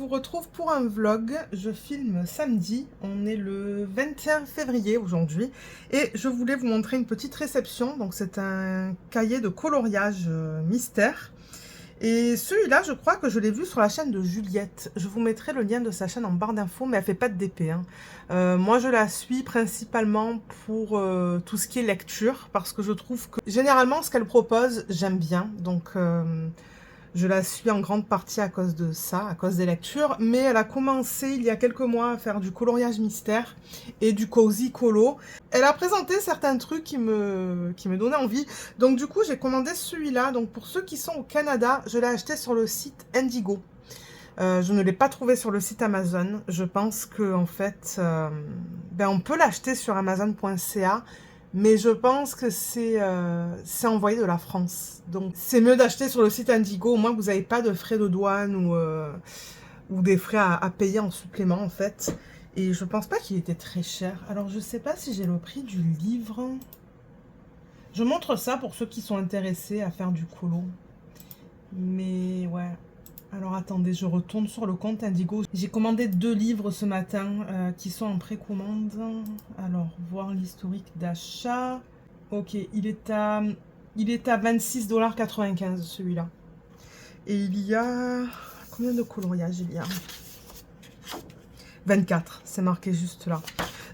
vous retrouve pour un vlog. Je filme samedi, on est le 21 février aujourd'hui et je voulais vous montrer une petite réception. Donc c'est un cahier de coloriage mystère. Et celui-là, je crois que je l'ai vu sur la chaîne de Juliette. Je vous mettrai le lien de sa chaîne en barre d'infos, mais elle fait pas de DP. Moi, je la suis principalement pour tout ce qui est lecture, parce que je trouve que généralement, ce qu'elle propose, j'aime bien. Donc, je la suis en grande partie à cause de ça, à cause des lectures. Mais elle a commencé il y a quelques mois à faire du coloriage mystère et du cozy colo. Elle a présenté certains trucs qui me donnaient envie. Donc du coup, j'ai commandé celui-là. Donc pour ceux qui sont au Canada, je l'ai acheté sur le site Indigo. Je ne l'ai pas trouvé sur le site Amazon. Je pense que en fait, on peut l'acheter sur Amazon.ca. Mais je pense que c'est envoyé de la France. Donc c'est mieux d'acheter sur le site Indigo. Au moins vous n'avez pas de frais de douane ou des frais à payer en supplément en fait. Et je pense pas qu'il était très cher. Alors je sais pas si j'ai le prix du livre. Je montre ça pour ceux qui sont intéressés à faire du colo. Mais ouais. Alors attendez, je retourne sur le compte Indigo. J'ai commandé 2 livres ce matin qui sont en précommande. Alors, voir l'historique d'achat. Ok, il est à 26,95 $ celui-là. Et il y a... Combien de coloriages il y a? 24, c'est marqué juste là.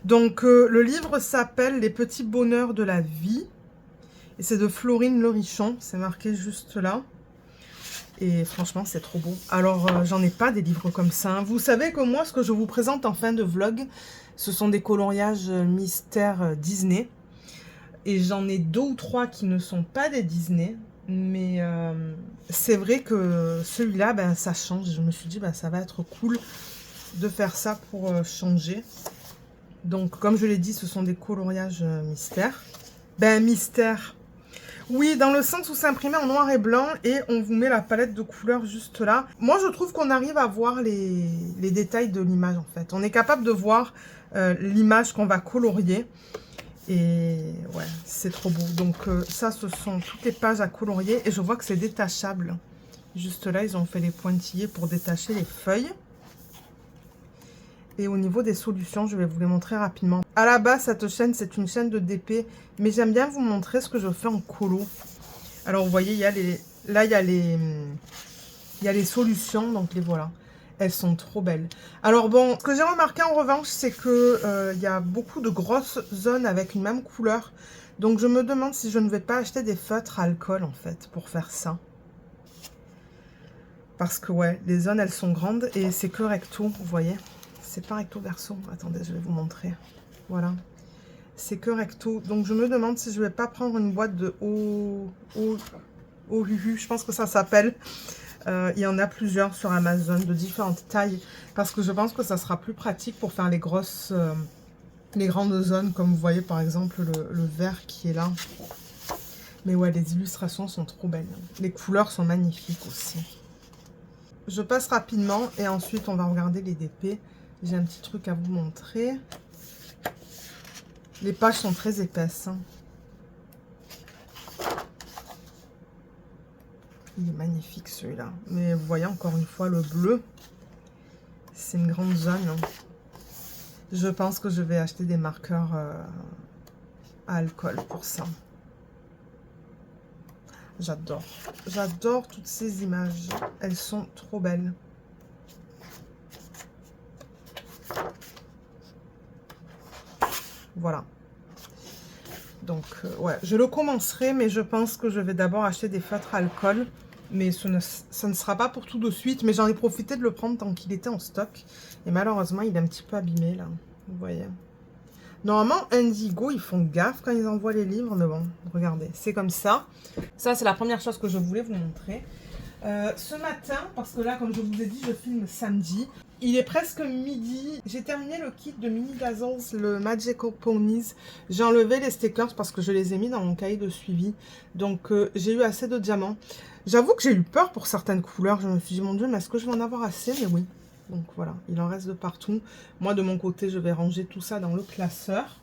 Donc, le livre s'appelle Les petits bonheurs de la vie. Et c'est de Florine Lerichon, c'est marqué juste là. Et franchement, c'est trop beau. Alors, j'en ai pas des livres comme ça. Vous savez que moi, ce que je vous présente en fin de vlog, ce sont des coloriages mystères Disney. Et j'en ai 2 ou 3 qui ne sont pas des Disney. Mais c'est vrai que celui-là, ça change. Je me suis dit, ça va être cool de faire ça pour changer. Donc, comme je l'ai dit, ce sont des coloriages mystères. Mystère. Oui, dans le sens où c'est imprimé en noir et blanc et on vous met la palette de couleurs juste là. Moi, je trouve qu'on arrive à voir les détails de l'image en fait. On est capable de voir l'image qu'on va colorier. Et ouais, c'est trop beau. Donc ça, ce sont toutes les pages à colorier et je vois que c'est détachable. Juste là, ils ont fait les pointillés pour détacher les feuilles. Et au niveau des solutions, je vais vous les montrer rapidement. À la base, cette chaîne, c'est une chaîne de DP. Mais j'aime bien vous montrer ce que je fais en colo. Alors, vous voyez, il y a les solutions. Donc, les voilà. Elles sont trop belles. Alors, bon, ce que j'ai remarqué en revanche, c'est que y a beaucoup de grosses zones avec une même couleur. Donc, je me demande si je ne vais pas acheter des feutres à alcool, en fait, pour faire ça. Parce que, ouais, les zones, elles sont grandes et c'est que recto, vous voyez. C'est pas recto verso. Attendez, je vais vous montrer. Voilà. C'est que recto. Donc, je me demande si je vais pas prendre une boîte de OUHU. Je pense que ça s'appelle. Il y en a plusieurs sur Amazon de différentes tailles. Parce que je pense que ça sera plus pratique pour faire les grosses... les grandes zones. Comme vous voyez, par exemple, le vert qui est là. Mais ouais, les illustrations sont trop belles. Les couleurs sont magnifiques aussi. Je passe rapidement et ensuite, on va regarder les DP. J'ai un petit truc à vous montrer. Les pages sont très épaisses. Il est magnifique celui-là. Mais vous voyez encore une fois le bleu. C'est une grande zone. Je pense que je vais acheter des marqueurs à alcool pour ça. J'adore. J'adore toutes ces images. Elles sont trop belles. Voilà. Donc, ouais, je le commencerai, mais je pense que je vais d'abord acheter des feutres à alcool. Mais ça ne sera pas pour tout de suite. Mais j'en ai profité de le prendre tant qu'il était en stock. Et malheureusement, il est un petit peu abîmé, là. Vous voyez. Normalement, Indigo, ils font gaffe quand ils envoient les livres. Mais bon, regardez, c'est comme ça. Ça, c'est la première chose que je voulais vous montrer. Ce matin, parce que là, comme je vous ai dit, je filme samedi. Il est presque midi. J'ai terminé le kit de Mini Dazzles, le Magical Ponies. J'ai enlevé les stickers parce que je les ai mis dans mon cahier de suivi. Donc, j'ai eu assez de diamants. J'avoue que j'ai eu peur pour certaines couleurs. Je me suis dit, mon Dieu, mais est-ce que je vais en avoir assez? Mais oui. Donc, voilà. Il en reste de partout. Moi, de mon côté, je vais ranger tout ça dans le classeur.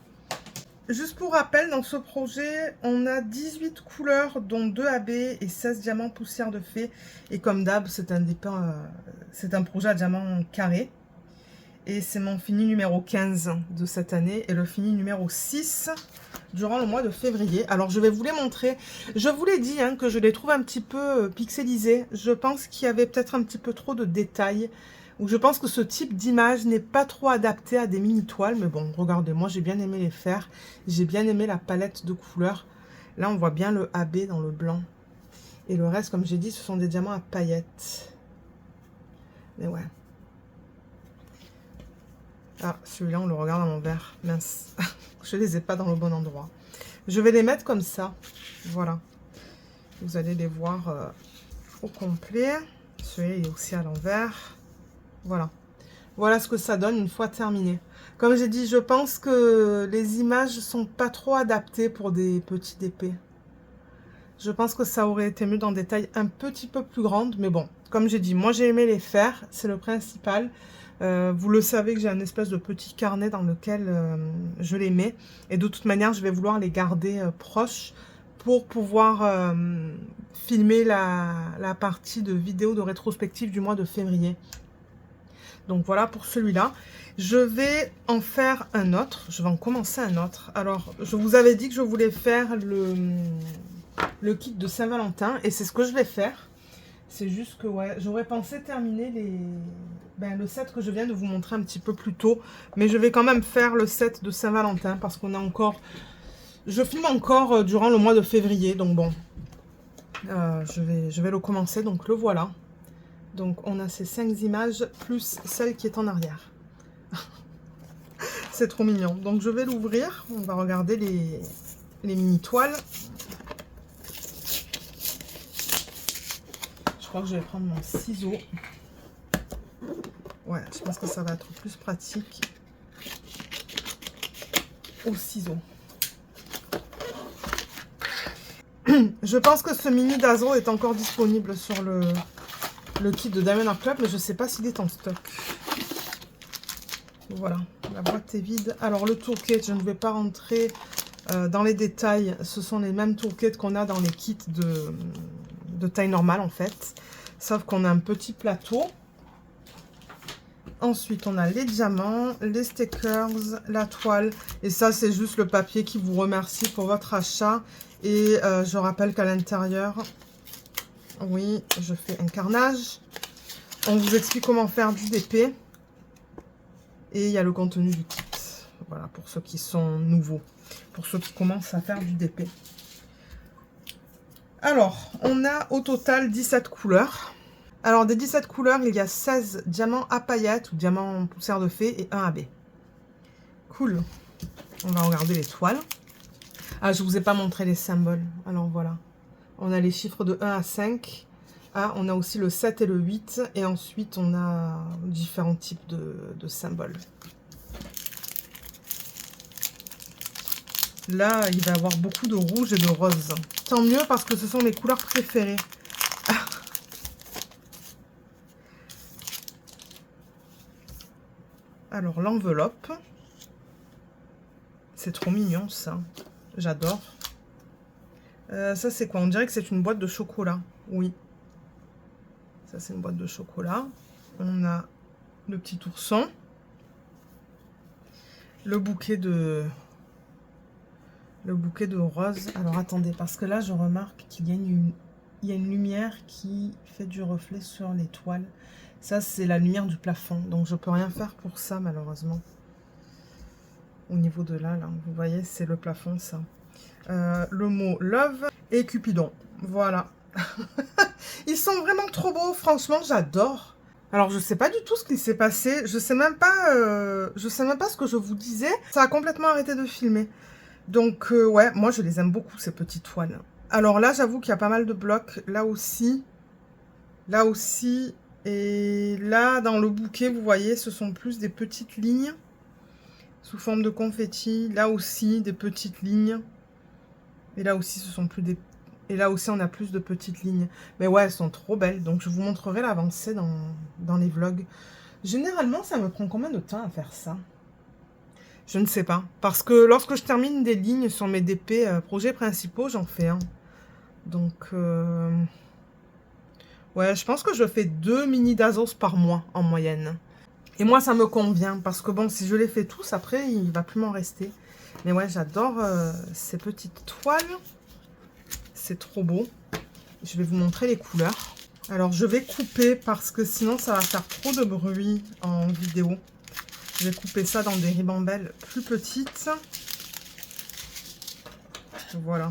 Juste pour rappel, dans ce projet, on a 18 couleurs, dont 2 AB et 16 diamants poussière de fée. Et comme d'hab, c'est un projet à diamants carrés. Et c'est mon fini numéro 15 de cette année et le fini numéro 6 durant le mois de février. Alors, je vais vous les montrer. Je vous l'ai dit hein, que je les trouve un petit peu pixelisés. Je pense qu'il y avait peut-être un petit peu trop de détails. Ou je pense que ce type d'image n'est pas trop adapté à des mini-toiles. Mais bon, regardez, moi j'ai bien aimé les faire. J'ai bien aimé la palette de couleurs. Là, on voit bien le AB dans le blanc. Et le reste, comme j'ai dit, ce sont des diamants à paillettes. Mais ouais. Ah, celui-là, on le regarde à l'envers. Mince, je ne les ai pas dans le bon endroit. Je vais les mettre comme ça. Voilà. Vous allez les voir au complet. Celui-là, il est aussi à l'envers. Voilà. Voilà ce que ça donne une fois terminé. Comme j'ai dit, je pense que les images ne sont pas trop adaptées pour des petits épées. Je pense que ça aurait été mieux dans des tailles un petit peu plus grandes. Mais bon, comme j'ai dit, moi j'ai aimé les faire. C'est le principal. Vous le savez que j'ai un espèce de petit carnet dans lequel je les mets. Et de toute manière, je vais vouloir les garder proches pour pouvoir filmer la partie de vidéo de rétrospective du mois de février. Donc voilà pour celui-là. Je vais en faire un autre. Je vais en commencer un autre. Alors, je vous avais dit que je voulais faire le kit de Saint-Valentin. Et c'est ce que je vais faire. C'est juste que ouais, j'aurais pensé terminer le set que je viens de vous montrer un petit peu plus tôt. Mais je vais quand même faire le set de Saint-Valentin parce qu'on a encore... Je filme encore durant le mois de février. Donc bon, je vais le commencer. Donc le voilà. Donc on a ces 5 images plus celle qui est en arrière. C'est trop mignon. Donc je vais l'ouvrir. On va regarder les mini-toiles. Je crois que je vais prendre mon ciseau. Ouais, je pense que ça va être plus pratique au ciseau. Je pense que ce mini d'Azo est encore disponible sur le kit de Diamond Art Club, mais je ne sais pas s'il est en stock. Voilà, la boîte est vide. Alors le toolkit, je ne vais pas rentrer dans les détails. Ce sont les mêmes toolkits qu'on a dans les kits de taille normale en fait. Sauf qu'on a un petit plateau. Ensuite, on a les diamants, les stickers, la toile. Et ça, c'est juste le papier qui vous remercie pour votre achat. Et je rappelle qu'à l'intérieur, oui, je fais un carnage. On vous explique comment faire du DP. Et il y a le contenu du kit. Voilà, pour ceux qui sont nouveaux. Pour ceux qui commencent à faire du DP. Alors, on a au total 17 couleurs. Alors, des 17 couleurs, il y a 16 diamants à paillettes ou diamants poussière de fée et 1 AB. Cool. On va regarder les toiles. Ah, je ne vous ai pas montré les symboles. Alors, voilà. On a les chiffres de 1 à 5. Ah, on a aussi le 7 et le 8. Et ensuite, on a différents types de symboles. Là, il va y avoir beaucoup de rouge et de rose. Tant mieux parce que ce sont mes couleurs préférées. Alors, l'enveloppe. C'est trop mignon, ça. J'adore. Ça, c'est quoi? On dirait que c'est une boîte de chocolat. Oui. Ça, c'est une boîte de chocolat. On a le petit ourson. Le bouquet de roses. Alors, attendez, parce que là, je remarque qu'il y a une lumière qui fait du reflet sur les toiles. Ça, c'est la lumière du plafond. Donc, je peux rien faire pour ça, malheureusement. Au niveau de là, vous voyez, c'est le plafond, ça. Le mot Love et Cupidon. Voilà. Ils sont vraiment trop beaux. Franchement, j'adore. Alors, je sais pas du tout ce qui s'est passé. Je sais même pas ce que je vous disais. Ça a complètement arrêté de filmer. Donc, ouais, moi, je les aime beaucoup, ces petites toiles. Alors là, j'avoue qu'il y a pas mal de blocs. Là aussi. Là aussi. Et là, dans le bouquet, vous voyez, ce sont plus des petites lignes sous forme de confetti. Là aussi, des petites lignes. Et là aussi, ce sont plus des... Et là aussi, on a plus de petites lignes. Mais ouais, elles sont trop belles. Donc, je vous montrerai l'avancée dans les vlogs. Généralement, ça me prend combien de temps à faire ça? Je ne sais pas. Parce que lorsque je termine des lignes sur mes DP projets principaux, j'en fais un. Donc, ouais, je pense que je fais 2 mini Dazos par mois en moyenne. Et moi, ça me convient. Parce que bon, si je les fais tous, après, il va plus m'en rester. Mais ouais, j'adore ces petites toiles. C'est trop beau. Je vais vous montrer les couleurs. Alors, je vais couper parce que sinon, ça va faire trop de bruit en vidéo. Je vais couper ça dans des ribambelles plus petites. Voilà.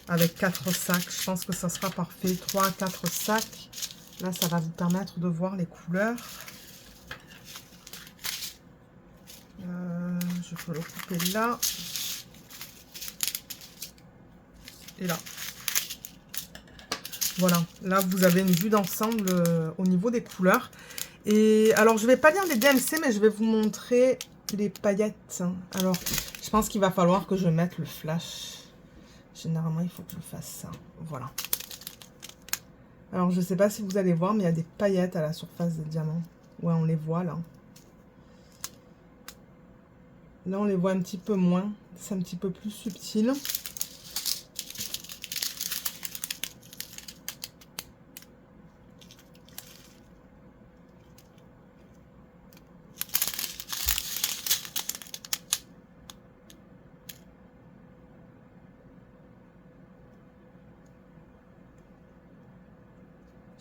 Avec 4 sacs. Je pense que ça sera parfait. 3 à 4 sacs. Là, ça va vous permettre de voir les couleurs. Je peux le couper là. Et là. Voilà. Là, vous avez une vue d'ensemble au niveau des couleurs. Et alors, je vais pas lire les DMC, mais je vais vous montrer les paillettes. Alors, je pense qu'il va falloir que je mette le flash. Généralement, il faut que je fasse ça. Voilà. Alors, je sais pas si vous allez voir, mais il y a des paillettes à la surface des diamants. Ouais, on les voit là. Là, on les voit un petit peu moins. C'est un petit peu plus subtil.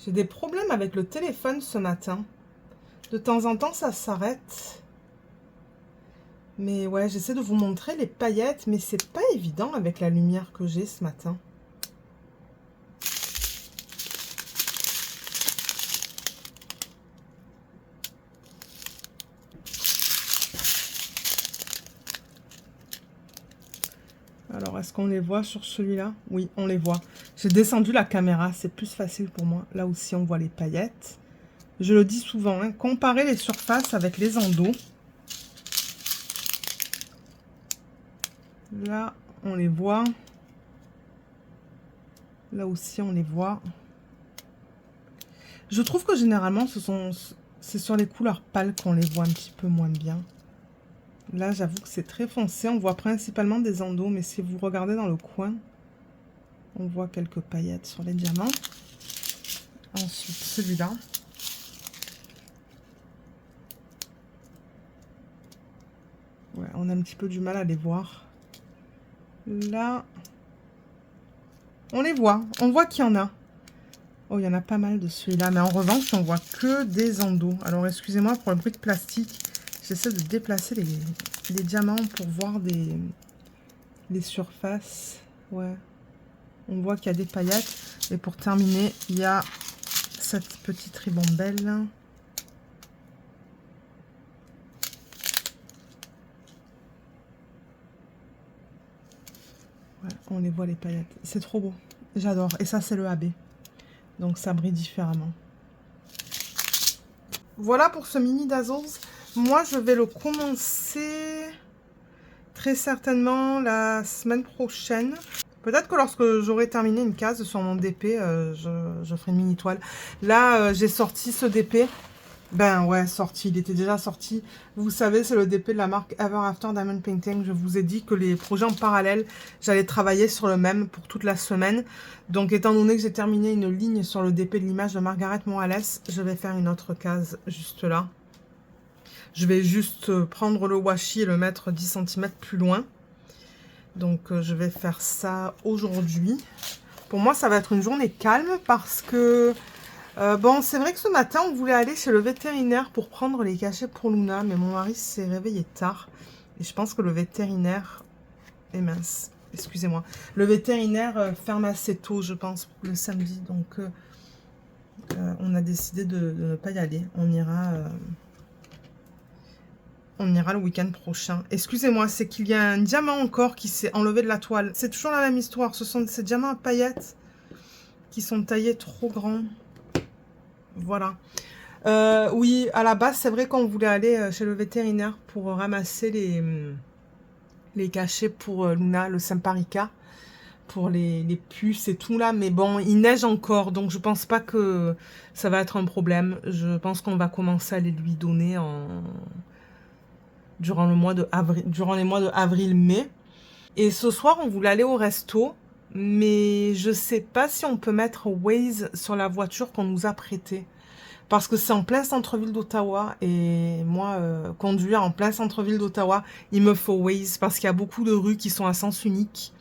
J'ai des problèmes avec le téléphone ce matin. De temps en temps, ça s'arrête. Mais ouais, j'essaie de vous montrer les paillettes, mais c'est pas évident avec la lumière que j'ai ce matin. Alors, est-ce qu'on les voit sur celui-là? Oui, on les voit. J'ai descendu la caméra, c'est plus facile pour moi. Là aussi, on voit les paillettes. Je le dis souvent, hein, comparez les surfaces avec les endos. Là, on les voit. Là aussi, on les voit. Je trouve que généralement, c'est sur les couleurs pâles qu'on les voit un petit peu moins bien. Là, j'avoue que c'est très foncé. On voit principalement des endos, mais si vous regardez dans le coin, on voit quelques paillettes sur les diamants. Ensuite, celui-là. Ouais, on a un petit peu du mal à les voir. Là, on les voit. On voit qu'il y en a. Oh, il y en a pas mal de celui-là. Mais en revanche, on voit que des endos. Alors, excusez-moi pour le bruit de plastique. J'essaie de déplacer les diamants pour voir les surfaces. Ouais. On voit qu'il y a des paillettes. Et pour terminer, il y a cette petite ribambelle. Ouais, on les voit les paillettes. C'est trop beau. J'adore. Et ça, c'est le AB. Donc, ça brille différemment. Voilà pour ce mini Dazos. Moi, je vais le commencer très certainement la semaine prochaine. Peut-être que lorsque j'aurai terminé une case sur mon DP, je ferai une mini toile. Là, j'ai sorti ce DP. Ben ouais, sorti. Il était déjà sorti. Vous savez, c'est le DP de la marque Ever After Diamond Painting. Je vous ai dit que les projets en parallèle, j'allais travailler sur le même pour toute la semaine. Donc, étant donné que j'ai terminé une ligne sur le DP de l'image de Margaret Morales, je vais faire une autre case juste là. Je vais juste prendre le washi et le mettre 10 cm plus loin. Donc, je vais faire ça aujourd'hui. Pour moi, ça va être une journée calme parce que... bon, c'est vrai que ce matin, on voulait aller chez le vétérinaire pour prendre les cachets pour Luna. Mais mon mari s'est réveillé tard. Et je pense que le vétérinaire... est mince, excusez-moi. Le vétérinaire ferme assez tôt, je pense, le samedi. Donc, on a décidé de ne pas y aller. On ira le week-end prochain. Excusez-moi, c'est qu'il y a un diamant encore qui s'est enlevé de la toile. C'est toujours la même histoire. Ce sont ces diamants à paillettes qui sont taillés trop grands. Voilà. Oui, à la base, c'est vrai qu'on voulait aller chez le vétérinaire pour ramasser les cachets pour Luna, le Simparica, pour les puces et tout là. Mais bon, il neige encore, donc je pense pas que ça va être un problème. Je pense qu'on va commencer à les lui donner durant les mois de avril-mai. Et ce soir, on voulait aller au resto, mais je sais pas si on peut mettre Waze sur la voiture qu'on nous a prêtée. Parce que c'est en plein centre-ville d'Ottawa, et moi, conduire en plein centre-ville d'Ottawa, il me faut Waze, parce qu'il y a beaucoup de rues qui sont à sens unique.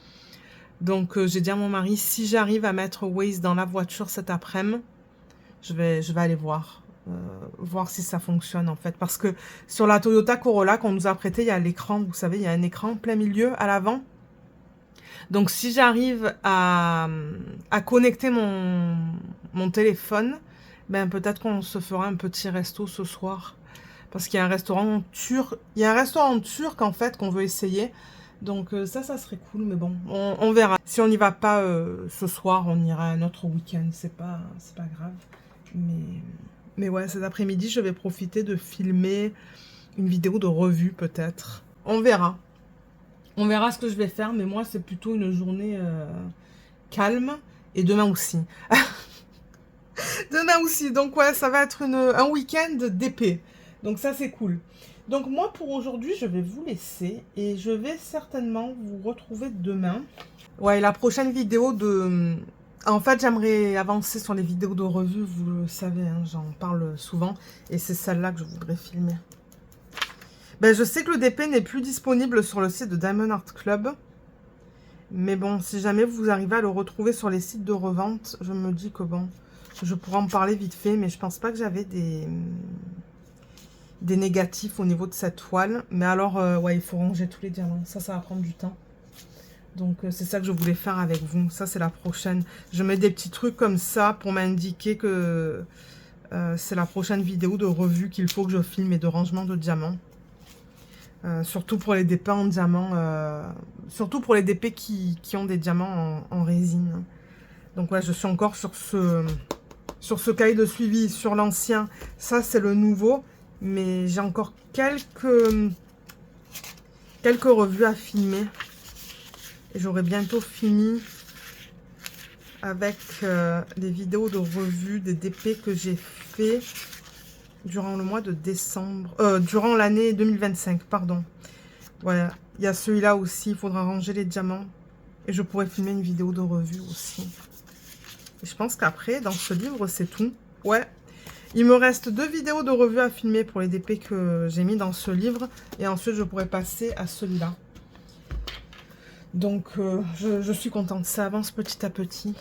Donc j'ai dit à mon mari, si j'arrive à mettre Waze dans la voiture cet après-midi, je vais aller voir si ça fonctionne en fait. Parce que sur la Toyota Corolla qu'on nous a prêtée, il y a l'écran, vous savez, il y a un écran plein milieu à l'avant. Donc si j'arrive à connecter mon téléphone, ben peut-être qu'on se fera un petit resto ce soir. Parce qu'il y a un restaurant turc, en fait qu'on veut essayer. Donc ça serait cool, mais bon, on verra. Si on n'y va pas ce soir, on ira un autre week-end, c'est pas grave. Mais ouais, cet après-midi, je vais profiter de filmer une vidéo de revue peut-être. On verra. On verra ce que je vais faire, mais moi, c'est plutôt une journée calme. Et demain aussi. Demain aussi. Donc ouais, ça va être un week-end d'épée. Donc ça, c'est cool. Donc moi, pour aujourd'hui, je vais vous laisser. Et je vais certainement vous retrouver demain. Ouais, la prochaine vidéo de... En fait, j'aimerais avancer sur les vidéos de revue, vous le savez, hein, j'en parle souvent. Et c'est celle-là que je voudrais filmer. Ben, je sais que le DP n'est plus disponible sur le site de Diamond Art Club. Mais bon, si jamais vous arrivez à le retrouver sur les sites de revente, je me dis que bon, je pourrais en parler vite fait. Mais je pense pas que j'avais des négatifs au niveau de cette toile. Mais alors, ouais, il faut ranger tous les diamants. Ça va prendre du temps. Donc, c'est ça que je voulais faire avec vous. Ça, c'est la prochaine. Je mets des petits trucs comme ça pour m'indiquer que c'est la prochaine vidéo de revue qu'il faut que je filme et de rangement de diamants. Surtout pour les DP en diamant. Surtout pour les DP qui ont des diamants en résine. Donc, ouais, je suis encore sur ce cahier de suivi, sur l'ancien. Ça, c'est le nouveau. Mais j'ai encore quelques revues à filmer. J'aurai bientôt fini avec les vidéos de revue des DP que j'ai fait durant le mois de décembre, durant l'année 2025, pardon. Voilà, il y a celui-là aussi, il faudra ranger les diamants. Et je pourrais filmer une vidéo de revue aussi. Et je pense qu'après, dans ce livre, c'est tout. Ouais, il me reste 2 vidéos de revue à filmer pour les DP que j'ai mis dans ce livre. Et ensuite, je pourrais passer à celui-là. Donc, je suis contente, ça avance petit à petit.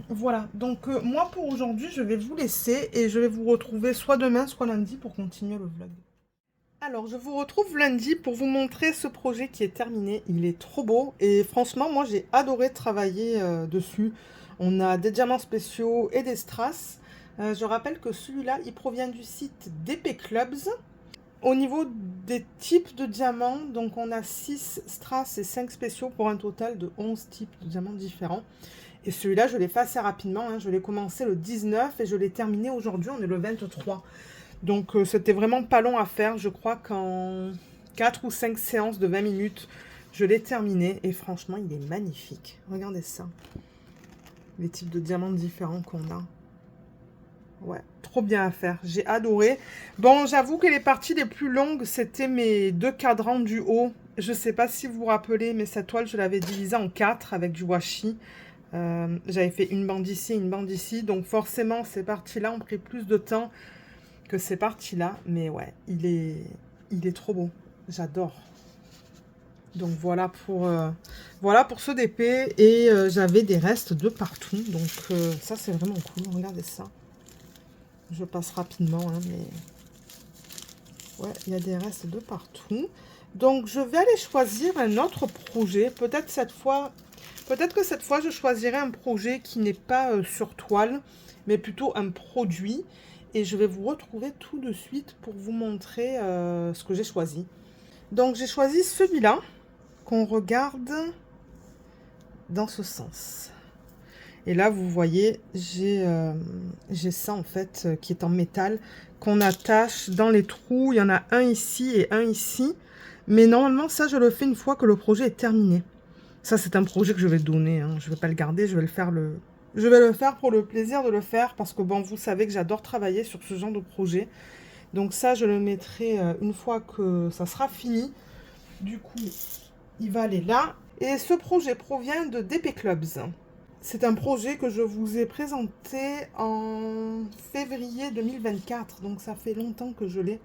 Voilà, donc moi pour aujourd'hui, je vais vous laisser et je vais vous retrouver soit demain, soit lundi pour continuer le vlog. Alors, je vous retrouve lundi pour vous montrer ce projet qui est terminé. Il est trop beau et franchement, moi j'ai adoré travailler dessus. On a des diamants spéciaux et des strass. Je rappelle que celui-là, il provient du site DP Clubs. Au niveau des types de diamants, donc on a 6 strass et 5 spéciaux pour un total de 11 types de diamants différents. Et celui-là, je l'ai fait assez rapidement. Hein. Je l'ai commencé le 19 et je l'ai terminé aujourd'hui. On est le 23. Donc, c'était vraiment pas long à faire. Je crois qu'en 4 ou 5 séances de 20 minutes, je l'ai terminé. Et franchement, il est magnifique. Regardez ça. Les types de diamants différents qu'on a. Ouais, trop bien à faire. J'ai adoré. Bon, j'avoue que les parties les plus longues, c'était mes 2 cadrans du haut. Je ne sais pas si vous vous rappelez, mais cette toile, je l'avais divisée en 4 avec du washi. J'avais fait une bande ici, une bande ici. Donc forcément, ces parties-là ont pris plus de temps que ces parties-là. Mais ouais, il est trop beau. J'adore. Donc voilà pour ce DP. Et j'avais des restes de partout. Donc ça, c'est vraiment cool. Regardez ça. Je passe rapidement, hein, mais ouais, il y a des restes de partout. Donc, je vais aller choisir un autre projet. Peut-être que cette fois, je choisirai un projet qui n'est pas sur toile, mais plutôt un produit. Et je vais vous retrouver tout de suite pour vous montrer ce que j'ai choisi. Donc, j'ai choisi celui-là, qu'on regarde dans ce sens. Et là, vous voyez, j'ai ça en fait qui est en métal, qu'on attache dans les trous. Il y en a un ici et un ici. Mais normalement, ça, je le fais une fois que le projet est terminé. Ça, c'est un projet que je vais donner. Hein. Je ne vais pas le garder, je vais le faire pour le plaisir de le faire. Parce que, bon, vous savez que j'adore travailler sur ce genre de projet. Donc ça, je le mettrai une fois que ça sera fini. Du coup, il va aller là. Et ce projet provient de DP Clubs. C'est un projet que je vous ai présenté en février 2024. Donc ça fait longtemps que je l'ai.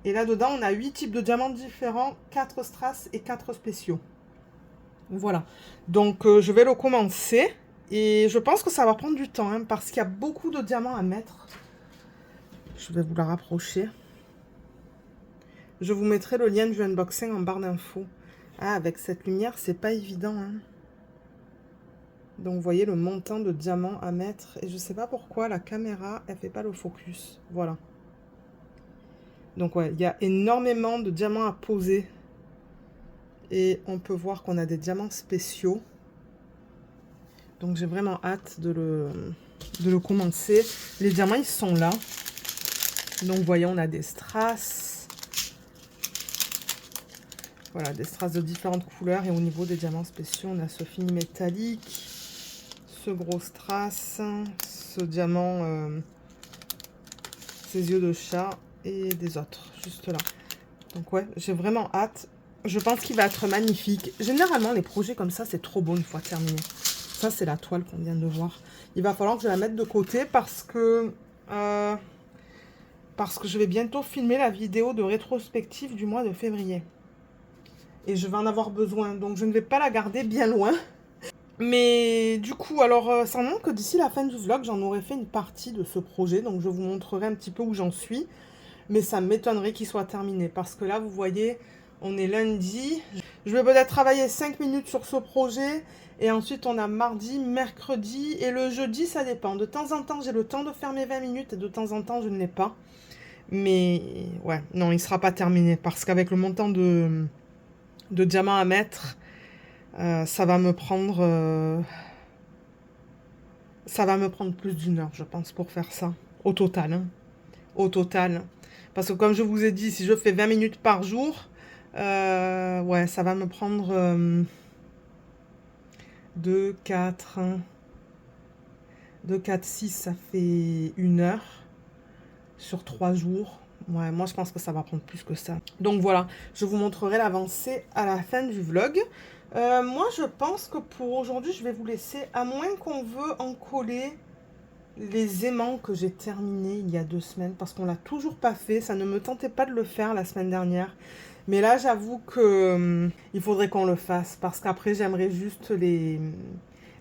Et là-dedans, on a 8 types de diamants différents, 4 strass et 4 spéciaux. Voilà. Donc je vais le commencer. Et je pense que ça va prendre du temps, hein, parce qu'il y a beaucoup de diamants à mettre. Je vais vous la rapprocher. Je vous mettrai le lien du unboxing en barre d'infos. Ah, avec cette lumière, c'est pas évident, hein. Donc, vous voyez le montant de diamants à mettre. Et je sais pas pourquoi la caméra, elle fait pas le focus. Voilà. Donc, ouais, il y a énormément de diamants à poser. Et on peut voir qu'on a des diamants spéciaux. Donc, j'ai vraiment hâte de le commencer. Les diamants, ils sont là. Donc, vous voyez, on a des strass. Voilà, des strass de différentes couleurs. Et au niveau des diamants spéciaux, on a ce fini métallique, ce gros strass, ce diamant, ses yeux de chat et des autres, juste là. Donc ouais, j'ai vraiment hâte. Je pense qu'il va être magnifique. Généralement, les projets comme ça, c'est trop beau une fois terminé. Ça, c'est la toile qu'on vient de voir. Il va falloir que je la mette de côté parce que je vais bientôt filmer la vidéo de rétrospective du mois de février. Et je vais en avoir besoin. Donc, je ne vais pas la garder bien loin. Mais du coup, alors, sans doute que d'ici la fin du vlog, j'en aurai fait une partie de ce projet. Donc, je vous montrerai un petit peu où j'en suis. Mais ça m'étonnerait qu'il soit terminé. Parce que là, vous voyez, on est lundi. Je vais peut-être travailler 5 minutes sur ce projet. Et ensuite, on a mardi, mercredi. Et le jeudi, ça dépend. De temps en temps, j'ai le temps de faire mes 20 minutes. Et de temps en temps, je ne l'ai pas. Mais ouais, non, il ne sera pas terminé. Parce qu'avec le montant de diamants à mettre, ça va me prendre plus d'une heure, je pense, pour faire ça. Au total, hein. Au total. Parce que comme je vous ai dit, si je fais 20 minutes par jour, ouais, ça va me prendre 2, 4, 6, ça fait 1 heure sur 3 jours. Ouais, moi je pense que ça va prendre plus que ça. Donc voilà, je vous montrerai l'avancée à la fin du vlog. Moi je pense que pour aujourd'hui je vais vous laisser, à moins qu'on veut en coller les aimants que j'ai terminés il y a 2 semaines, parce qu'on l'a toujours pas fait. Ça ne me tentait pas de le faire la semaine dernière, mais là j'avoue que il faudrait qu'on le fasse, parce qu'après j'aimerais juste les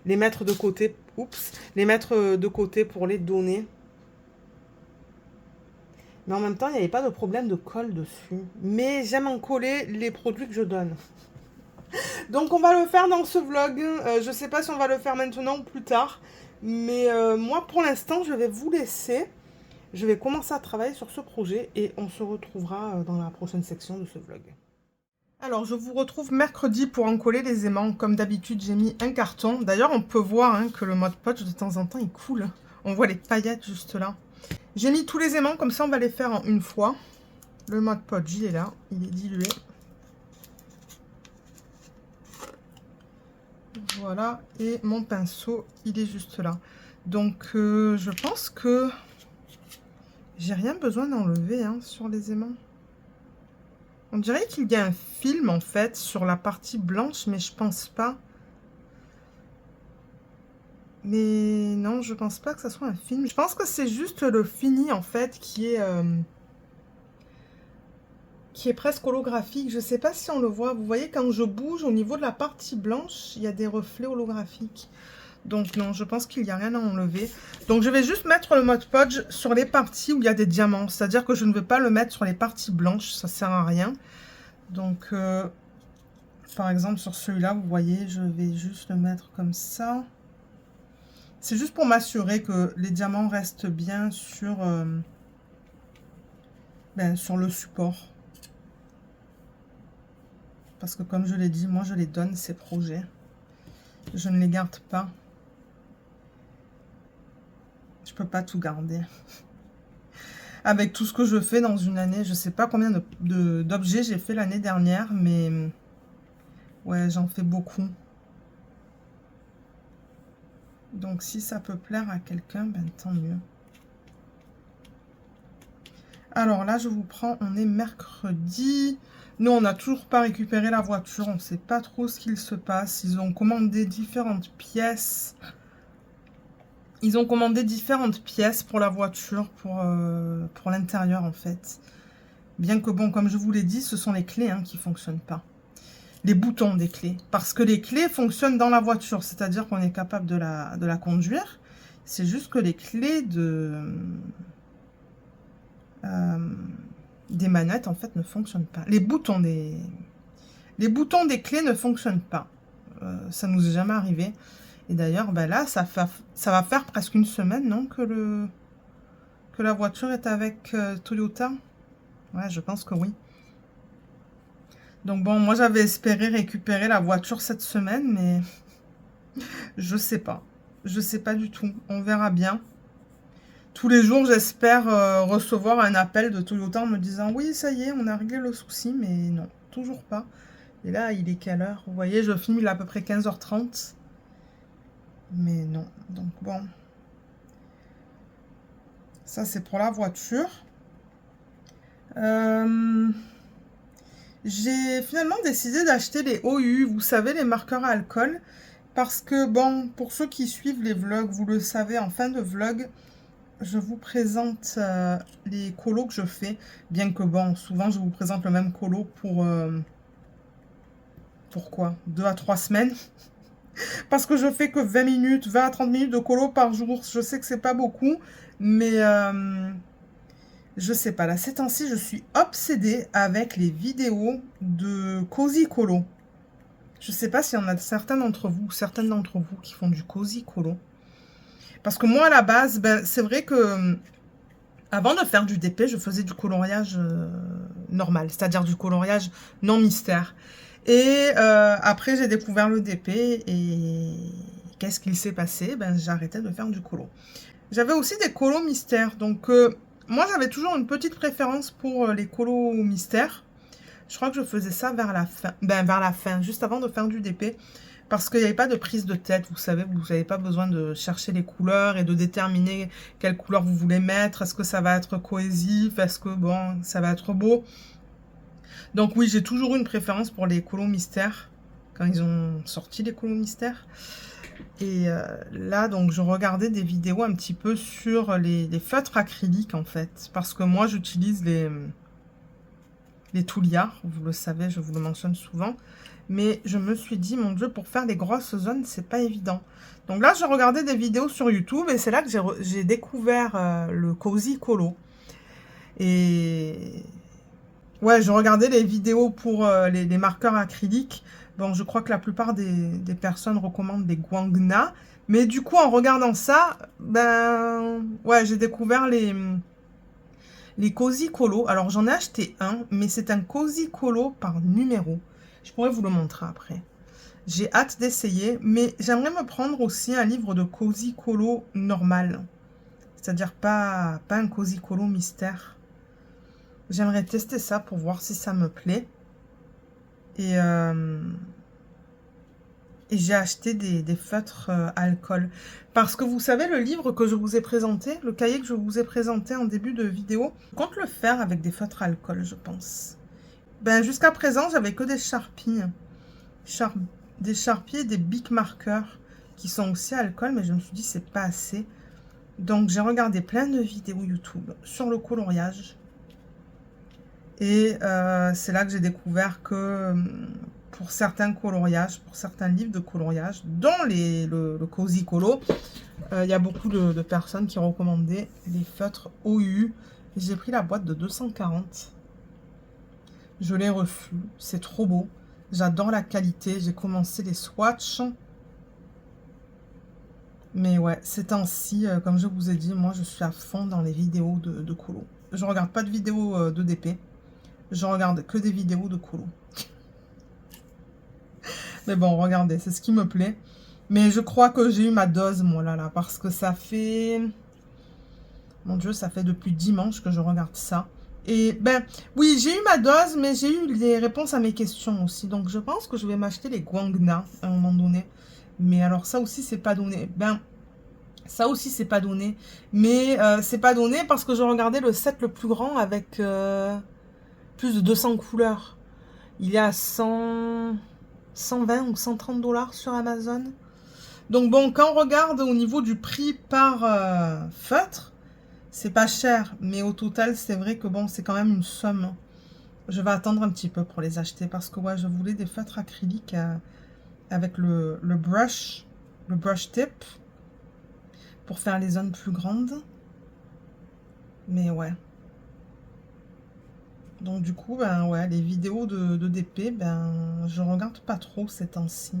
mettre de côté. Oups, les mettre de côté pour les donner. Mais en même temps, il n'y avait pas de problème de colle dessus. Mais j'aime en coller les produits que je donne. Donc on va le faire dans ce vlog. Je ne sais pas si on va le faire maintenant ou plus tard. Mais moi, pour l'instant, je vais vous laisser. Je vais commencer à travailler sur ce projet. Et on se retrouvera dans la prochaine section de ce vlog. Alors, je vous retrouve mercredi pour en coller les aimants. Comme d'habitude, j'ai mis un carton. D'ailleurs, on peut voir hein, que le Mod Podge, de temps en temps, il coule. On voit les paillettes juste là. J'ai mis tous les aimants, comme ça on va les faire en une fois. Le Mod Podge, il est là, il est dilué. Voilà, et mon pinceau, il est juste là. Donc, je pense que j'ai rien besoin d'enlever hein, sur les aimants. On dirait qu'il y a un film, en fait, sur la partie blanche, mais je pense pas. Mais non, je pense pas que ça soit un film. Je pense que c'est juste le fini, en fait, qui est presque holographique. Je sais pas si on le voit. Vous voyez, quand je bouge au niveau de la partie blanche, il y a des reflets holographiques. Donc non, je pense qu'il n'y a rien à enlever. Donc je vais juste mettre le Mod Podge sur les parties où il y a des diamants. C'est-à-dire que je ne veux pas le mettre sur les parties blanches. Ça sert à rien. Donc, par exemple, sur celui-là, vous voyez, je vais juste le mettre comme ça. C'est juste pour m'assurer que les diamants restent bien sur le support. Parce que comme je l'ai dit, moi je les donne ces projets. Je ne les garde pas. Je peux pas tout garder. Avec tout ce que je fais dans une année, je sais pas combien d'objets j'ai fait l'année dernière, mais ouais, j'en fais beaucoup. Donc si ça peut plaire à quelqu'un, ben tant mieux. Alors là, je vous prends, on est mercredi. Nous, on n'a toujours pas récupéré la voiture. On ne sait pas trop ce qu'il se passe. Ils ont commandé différentes pièces. Ils ont commandé différentes pièces pour la voiture, pour l'intérieur, en fait. Bien que, bon, comme je vous l'ai dit, ce sont les clés qui ne fonctionnent pas. Les boutons des clés. Parce que les clés fonctionnent dans la voiture. C'est-à-dire qu'on est capable de la conduire. C'est juste que les clés des manettes, en fait, ne fonctionnent pas. Les boutons des clés ne fonctionnent pas. Ça nous est jamais arrivé. Et d'ailleurs, ben là, ça va faire presque une semaine, non, que la voiture est avec Toyota. Ouais, je pense que oui. Donc bon, moi, j'avais espéré récupérer la voiture cette semaine, mais je sais pas. Je sais pas du tout. On verra bien. Tous les jours, j'espère recevoir un appel de Toyota en me disant « Oui, ça y est, on a réglé le souci », mais non, toujours pas. Et là, il est quelle heure? Vous voyez, je filme, il est à peu près 15h30. Mais non, donc bon. Ça, c'est pour la voiture. J'ai finalement décidé d'acheter les OU, vous savez, les marqueurs à alcool. Parce que, bon, pour ceux qui suivent les vlogs, vous le savez, en fin de vlog, je vous présente les colos que je fais. Bien que, bon, souvent, je vous présente le même colo pour quoi? 2 à 3 semaines. Parce que je fais que 20 minutes, 20 à 30 minutes de colo par jour. Je sais que c'est pas beaucoup, mais je sais pas. Là, ces temps-ci, je suis obsédée avec les vidéos de Cozy Colo. Je sais pas s'il y en a certains d'entre vous, certaines d'entre vous qui font du Cozy Colo. Parce que moi, à la base, ben, c'est vrai que avant de faire du DP, je faisais du coloriage normal, c'est-à-dire du coloriage non mystère. Et après, j'ai découvert le DP et qu'est-ce qu'il s'est passé? Ben, j'ai arrêté de faire du colo. J'avais aussi des colos mystères. Donc, moi, j'avais toujours une petite préférence pour les colos mystères. Je crois que je faisais ça vers la fin. Ben, vers la fin, juste avant de faire du DP. Parce qu'il n'y avait pas de prise de tête. Vous savez, vous n'avez pas besoin de chercher les couleurs et de déterminer quelle couleur vous voulez mettre. Est-ce que ça va être cohésif? Est-ce que, bon, ça va être beau? Donc oui, j'ai toujours eu une préférence pour les colos mystères, quand ils ont sorti les colos mystères. Et là, donc, je regardais des vidéos un petit peu sur les feutres acryliques, en fait. Parce que moi, j'utilise les Touliards, vous le savez, je vous le mentionne souvent. Mais je me suis dit, mon Dieu, pour faire des grosses zones, c'est pas évident. Donc là, je regardais des vidéos sur YouTube et c'est là que j'ai découvert le Cozy Colo. Et ouais, je regardais les vidéos pour les marqueurs acryliques. Bon, je crois que la plupart des personnes recommandent les Guangna. Mais du coup, en regardant ça, ben, ouais, j'ai découvert les Cozy Colo. Alors, j'en ai acheté un, mais c'est un Cozy Colo par numéro. Je pourrais vous le montrer après. J'ai hâte d'essayer, mais j'aimerais me prendre aussi un livre de Cozy Colo normal. C'est-à-dire pas un Cozy Colo mystère. J'aimerais tester ça pour voir si ça me plaît. Et j'ai acheté des feutres alcool. Parce que vous savez, le livre que je vous ai présenté, le cahier que je vous ai présenté en début de vidéo, je compte le faire avec des feutres alcool, je pense. Ben, jusqu'à présent, j'avais que des Sharpies. Des Sharpies et des Bic marqueurs qui sont aussi alcool, mais je me suis dit, c'est pas assez. Donc, j'ai regardé plein de vidéos YouTube sur le coloriage. Et c'est là que j'ai découvert que pour certains coloriages, pour certains livres de coloriage, dont le Cozy Colo, il y a beaucoup de personnes qui recommandaient les feutres OU. J'ai pris la boîte de 240. Je l'ai reçu. C'est trop beau. J'adore la qualité. J'ai commencé les swatchs. Mais ouais, ces temps-ci, comme je vous ai dit, moi, je suis à fond dans les vidéos de colo. Je regarde pas de vidéos de DP. Je regarde que des vidéos de colo. Mais bon, regardez, c'est ce qui me plaît. Mais je crois que j'ai eu ma dose, moi, là, parce que ça fait... Mon Dieu, ça fait depuis dimanche que je regarde ça. Et, ben, oui, j'ai eu ma dose, mais j'ai eu les réponses à mes questions aussi. Donc, je pense que je vais m'acheter les Guangna à un moment donné. Mais alors, ça aussi, c'est pas donné. Ben, Ça aussi, c'est pas donné. Mais c'est pas donné parce que je regardais le set le plus grand avec plus de 200 couleurs. Il est à 120 ou 130 dollars sur Amazon. Donc bon, quand on regarde au niveau du prix par feutre, c'est pas cher. Mais au total, c'est vrai que bon, c'est quand même une somme. Je vais attendre un petit peu pour les acheter parce que ouais, je voulais des feutres acryliques avec le brush tip pour faire les zones plus grandes. Mais ouais. Donc du coup, ben ouais, les vidéos de DP, ben je regarde pas trop ces temps-ci.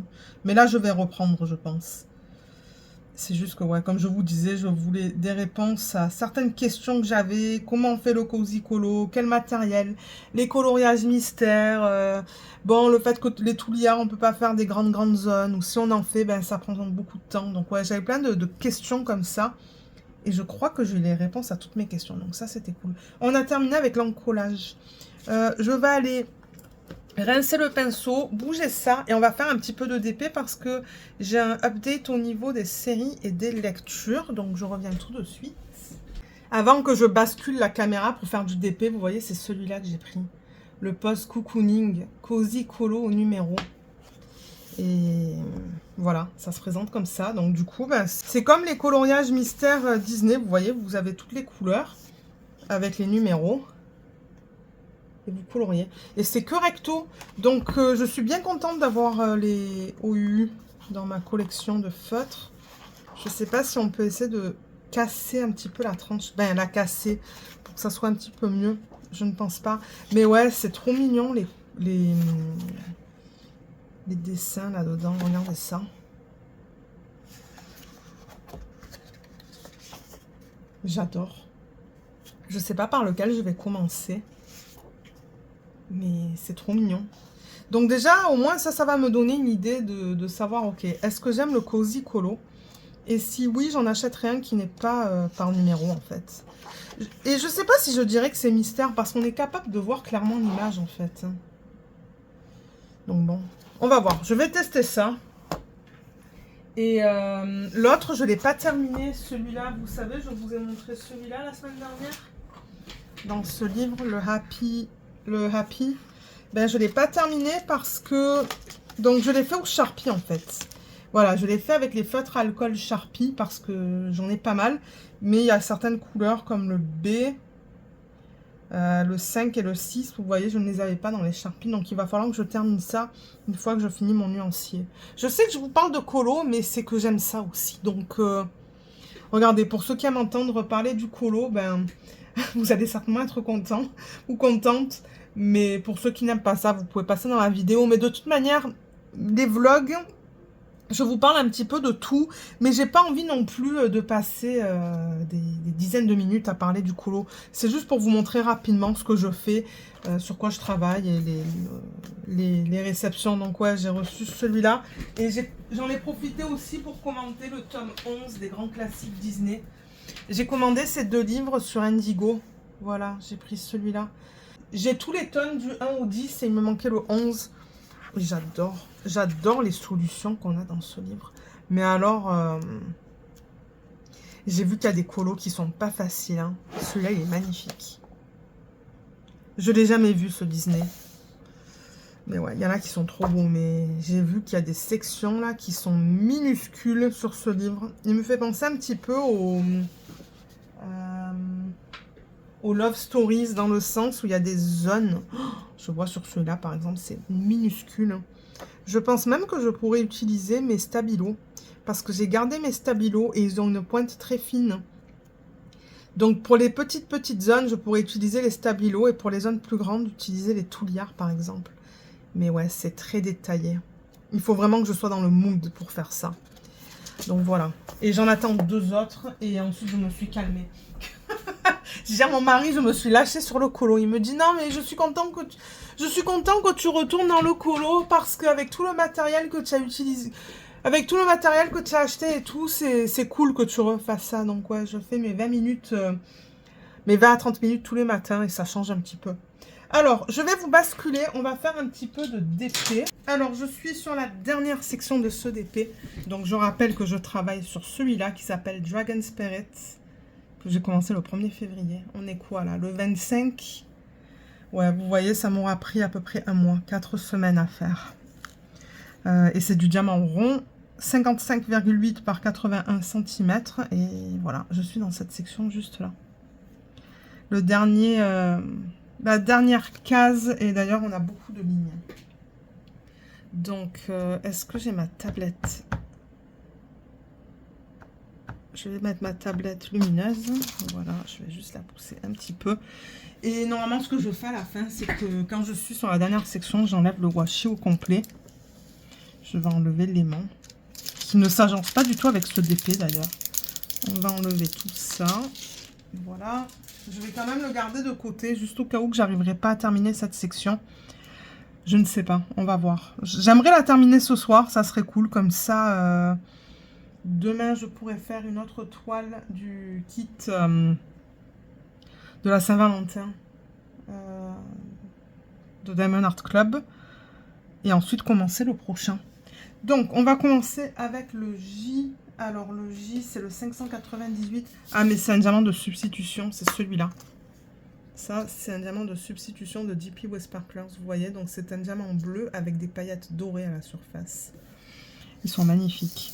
Mais là, je vais reprendre, je pense. C'est juste que, ouais, comme je vous disais, je voulais des réponses à certaines questions que j'avais. Comment on fait le Cozy Colo? Quel matériel? Les coloriages mystères. Bon, le fait que les touliards, on peut pas faire des grandes zones. Ou si on en fait, ben ça prend beaucoup de temps. Donc ouais, j'avais plein de questions comme ça. Et je crois que j'ai les réponses à toutes mes questions. Donc ça, c'était cool. On a terminé avec l'encollage. Je vais aller rincer le pinceau, bouger ça. Et on va faire un petit peu de DP parce que j'ai un update au niveau des séries et des lectures. Donc je reviens tout de suite. Avant que je bascule la caméra pour faire du DP, vous voyez, c'est celui-là que j'ai pris. Le Post Cocooning Cozy Colo au numéro. Et voilà, ça se présente comme ça. Donc du coup, ben, c'est comme les coloriages mystères Disney. Vous voyez, vous avez toutes les couleurs avec les numéros. Et vous coloriez. Et c'est que recto. Donc je suis bien contente d'avoir les OU dans ma collection de feutres. Je sais pas si on peut essayer de casser un petit peu la tranche. Ben, la casser pour que ça soit un petit peu mieux. Je ne pense pas. Mais ouais, c'est trop mignon les dessins là-dedans. Regardez ça. J'adore. Je sais pas par lequel je vais commencer. Mais c'est trop mignon. Donc déjà, au moins, ça va me donner une idée de savoir, ok, est-ce que j'aime le Cozy Colo? Et si oui, j'en achèterai un qui n'est pas par numéro, en fait. Et je sais pas si je dirais que c'est mystère, parce qu'on est capable de voir clairement l'image, en fait. Donc bon, on va voir. Je vais tester ça. Et l'autre, je ne l'ai pas terminé. Celui-là, vous savez, je vous ai montré celui-là la semaine dernière. Dans ce livre, le Happy. Ben, je ne l'ai pas terminé parce que... Donc, je l'ai fait au Sharpie, en fait. Voilà, je l'ai fait avec les feutres alcool Sharpie parce que j'en ai pas mal. Mais il y a certaines couleurs comme le B, le 5 et le 6. Vous voyez, je ne les avais pas dans les Sharpie. Donc, il va falloir que je termine ça une fois que je finis mon nuancier. Je sais que je vous parle de colo, mais c'est que j'aime ça aussi. Donc, regardez, pour ceux qui aiment entendre parler du colo, ben... vous allez certainement être content ou contente. Mais pour ceux qui n'aiment pas ça, vous pouvez passer dans la vidéo. Mais de toute manière, les vlogs, je vous parle un petit peu de tout. Mais j'ai pas envie non plus de passer des dizaines de minutes à parler du colo. C'est juste pour vous montrer rapidement ce que je fais, sur quoi je travaille et les réceptions. Donc ouais, j'ai reçu celui-là. Et j'en ai profité aussi pour commenter le tome 11 des grands classiques Disney. J'ai commandé ces deux livres sur Indigo. Voilà, j'ai pris celui-là. J'ai tous les tomes du 1 au 10 et il me manquait le 11. J'adore. J'adore les solutions qu'on a dans ce livre. Mais alors, j'ai vu qu'il y a des colos qui sont pas faciles. Hein. Celui-là, il est magnifique. Je l'ai jamais vu, ce Disney. Mais ouais, il y en a qui sont trop beaux. Mais j'ai vu qu'il y a des sections là qui sont minuscules sur ce livre. Il me fait penser un petit peu aux Love Stories, dans le sens où il y a des zones. Oh, je vois sur celui-là, par exemple, c'est minuscule. Je pense même que je pourrais utiliser mes stabilos, parce que j'ai gardé mes stabilos et ils ont une pointe très fine. Donc, pour les petites zones, je pourrais utiliser les stabilos, et pour les zones plus grandes, utiliser les touliards, par exemple. Mais ouais, c'est très détaillé. Il faut vraiment que je sois dans le mood pour faire ça. Donc, voilà. Et j'en attends deux autres, et ensuite, je me suis calmée. Je dis à mon mari, je me suis lâchée sur le colo. Il me dit non, mais je suis content que tu retournes dans le colo parce qu'avec tout le matériel que tu as utilisé, avec tout le matériel que tu as acheté et tout, c'est cool que tu refasses ça. Donc ouais, je fais mes 20 minutes, mes 20 à 30 minutes tous les matins et ça change un petit peu. Alors, je vais vous basculer. On va faire un petit peu de DP. Alors, je suis sur la dernière section de ce DP. Donc, je rappelle que je travaille sur celui-là qui s'appelle Dragon Spirit. Que j'ai commencé le 1er février. On est quoi là? Le 25. Ouais, vous voyez, ça m'aura pris à peu près un mois. 4 semaines à faire. Et c'est du diamant rond. 55,8 par 81 cm. Et voilà, je suis dans cette section juste là. Le dernier... la dernière case, et d'ailleurs on a beaucoup de lignes. Donc, est-ce que j'ai ma tablette? Je vais mettre ma tablette lumineuse. Voilà, je vais juste la pousser un petit peu. Et normalement, ce que je fais à la fin, c'est que quand je suis sur la dernière section, j'enlève le washi au complet. Je vais enlever l'aimant, qui ne s'agence pas du tout avec ce DP d'ailleurs. On va enlever tout ça. Voilà. Je vais quand même le garder de côté, juste au cas où que j'arriverai pas à terminer cette section. Je ne sais pas, on va voir. J'aimerais la terminer ce soir, ça serait cool. Comme ça, demain, je pourrais faire une autre toile du kit de la Saint-Valentin de Diamond Art Club. Et ensuite, commencer le prochain. Donc, on va commencer avec le J. Alors, le J, c'est le 598. Ah, mais c'est un diamant de substitution, c'est celui-là. Ça, c'est un diamant de substitution de DP West Sparklers, vous voyez. Donc, c'est un diamant bleu avec des paillettes dorées à la surface. Ils sont magnifiques.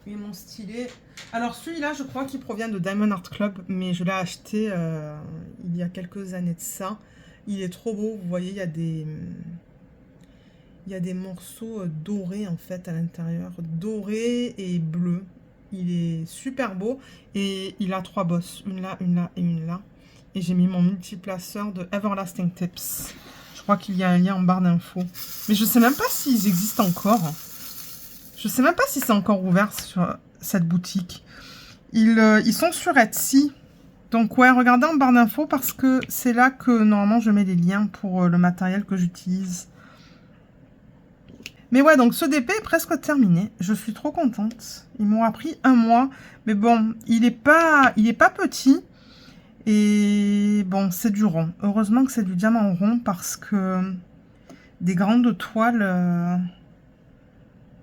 Et mon stylet. Alors, celui-là, je crois qu'il provient de Diamond Art Club, mais je l'ai acheté il y a quelques années de ça. Il est trop beau, vous voyez, il y a des... Il y a des morceaux dorés en fait à l'intérieur, dorés et bleus. Il est super beau et il a 3 bosses, une là, une là et une là. Et j'ai mis mon multiplaceur de Everlasting Tips. Je crois qu'il y a un lien en barre d'infos. Mais je sais même pas s'ils existent encore. Je sais même pas si c'est encore ouvert sur cette boutique. Ils sont sur Etsy. Donc ouais, regardez en barre d'infos parce que c'est là que normalement je mets les liens pour le matériel que j'utilise. Mais ouais, donc ce DP est presque terminé. Je suis trop contente. Ils m'ont pris un mois. Mais bon, il est pas petit. Et bon, c'est du rond. Heureusement que c'est du diamant rond parce que des grandes toiles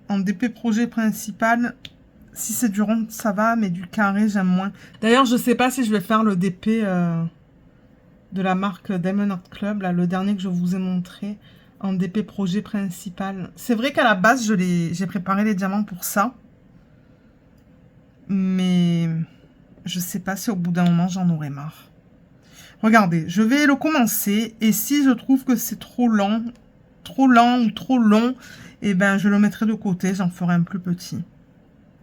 en DP projet principal, si c'est du rond, ça va. Mais du carré, j'aime moins. D'ailleurs, je sais pas si je vais faire le DP de la marque Diamond Art Club, là, le dernier que je vous ai montré. En DP projet principal. C'est vrai qu'à la base, j'ai préparé les diamants pour ça. Mais je sais pas si au bout d'un moment, j'en aurai marre. Regardez, je vais le commencer. Et si je trouve que c'est trop lent ou trop long, eh ben, je le mettrai de côté. J'en ferai un plus petit.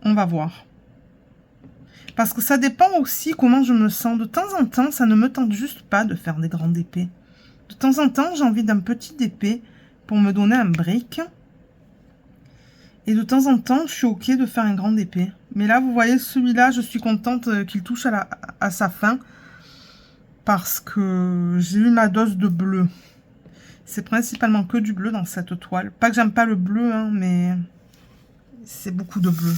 On va voir. Parce que ça dépend aussi comment je me sens. De temps en temps, ça ne me tente juste pas de faire des grands DP. De temps en temps, j'ai envie d'un petit DP pour me donner un break. Et de temps en temps, je suis OK de faire un grand DP. Mais là, vous voyez, celui-là, je suis contente qu'il touche à sa fin. Parce que j'ai eu ma dose de bleu. C'est principalement que du bleu dans cette toile. Pas que j'aime pas le bleu, hein, mais c'est beaucoup de bleu.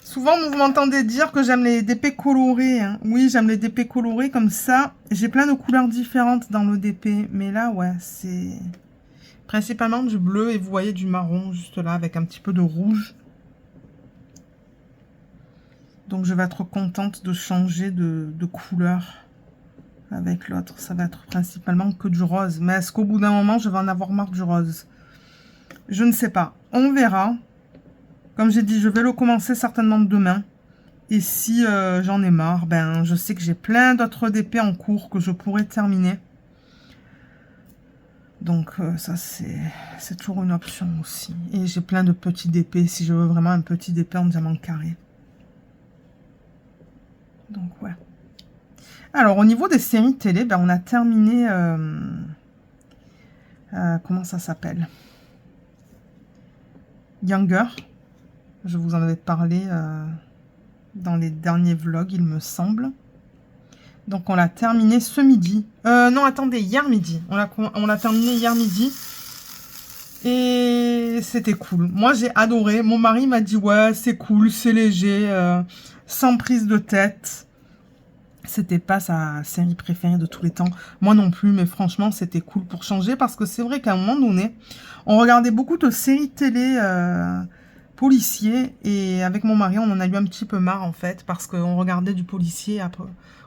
Souvent, vous m'entendez dire que j'aime les DP colorés. Hein. Oui, j'aime les DP colorés comme ça. J'ai plein de couleurs différentes dans le DP. Mais là, ouais, c'est principalement du bleu. Et vous voyez du marron juste là avec un petit peu de rouge. Donc, je vais être contente de changer de couleur avec l'autre. Ça va être principalement que du rose. Mais est-ce qu'au bout d'un moment, je vais en avoir marre du rose? Je ne sais pas. On verra. Comme j'ai dit, je vais le commencer certainement demain. Et si j'en ai marre, ben je sais que j'ai plein d'autres DP en cours que je pourrais terminer. Donc ça, c'est toujours une option aussi. Et j'ai plein de petits DP si je veux vraiment un petit DP en diamant carré. Donc ouais. Alors au niveau des séries télé, ben, on a terminé... comment ça s'appelle? Younger. Je vous en avais parlé dans les derniers vlogs, il me semble. Donc, on l'a terminé ce midi. Non, attendez, hier midi. On l'a terminé hier midi. Et c'était cool. Moi, j'ai adoré. Mon mari m'a dit, ouais, c'est cool, c'est léger, sans prise de tête. C'était pas sa série préférée de tous les temps. Moi non plus, mais franchement, c'était cool pour changer parce que c'est vrai qu'à un moment donné, on regardait beaucoup de séries télé policiers et avec mon mari, on en a eu un petit peu marre en fait parce qu'on regardait du policier après.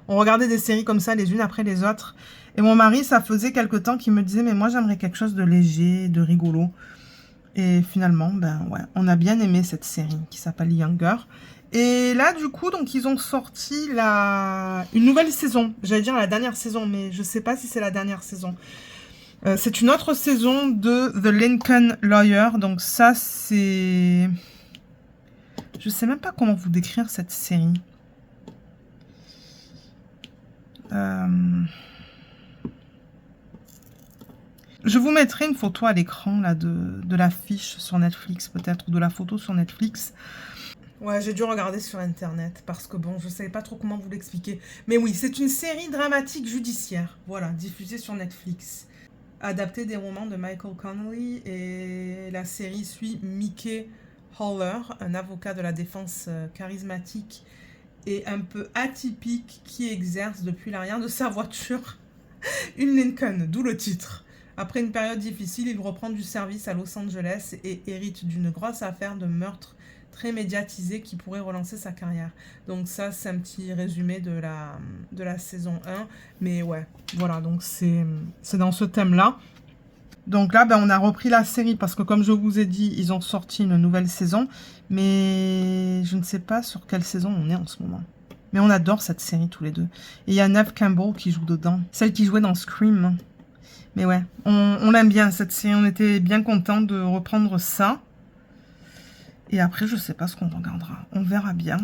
On regardait des séries comme ça les unes après les autres. Et mon mari, ça faisait quelque temps qu'il me disait, mais moi j'aimerais quelque chose de léger, de rigolo. Et finalement, ben ouais, on a bien aimé cette série qui s'appelle Younger. Et là, du coup, donc ils ont sorti une nouvelle saison. J'allais dire la dernière saison, mais je sais pas si c'est la dernière saison. C'est une autre saison de The Lincoln Lawyer. Donc ça, c'est... Je sais même pas comment vous décrire cette série. Je vous mettrai une photo à l'écran là de l'affiche sur Netflix peut-être, ou de la photo sur Netflix. Ouais, j'ai dû regarder sur internet parce que bon, je savais pas trop comment vous l'expliquer. Mais oui, c'est une série dramatique judiciaire, voilà, diffusée sur Netflix. Adaptée des romans de Michael Connelly et la série suit Mickey Haller, un avocat de la défense charismatique et un peu atypique qui exerce depuis l'arrière de sa voiture une Lincoln, d'où le titre. Après une période difficile, il reprend du service à Los Angeles et hérite d'une grosse affaire de meurtre très médiatisée qui pourrait relancer sa carrière. Donc ça, c'est un petit résumé de la saison 1. Mais ouais, voilà, donc c'est dans ce thème-là. Donc là, ben, on a repris la série parce que comme je vous ai dit, ils ont sorti une nouvelle saison. Mais je ne sais pas sur quelle saison on est en ce moment. Mais on adore cette série tous les deux. Et il y a Neve Campbell qui joue dedans. Celle qui jouait dans Scream. Mais ouais, on l'aime bien cette série. On était bien contents de reprendre ça. Et après, je sais pas ce qu'on regardera. On verra bien.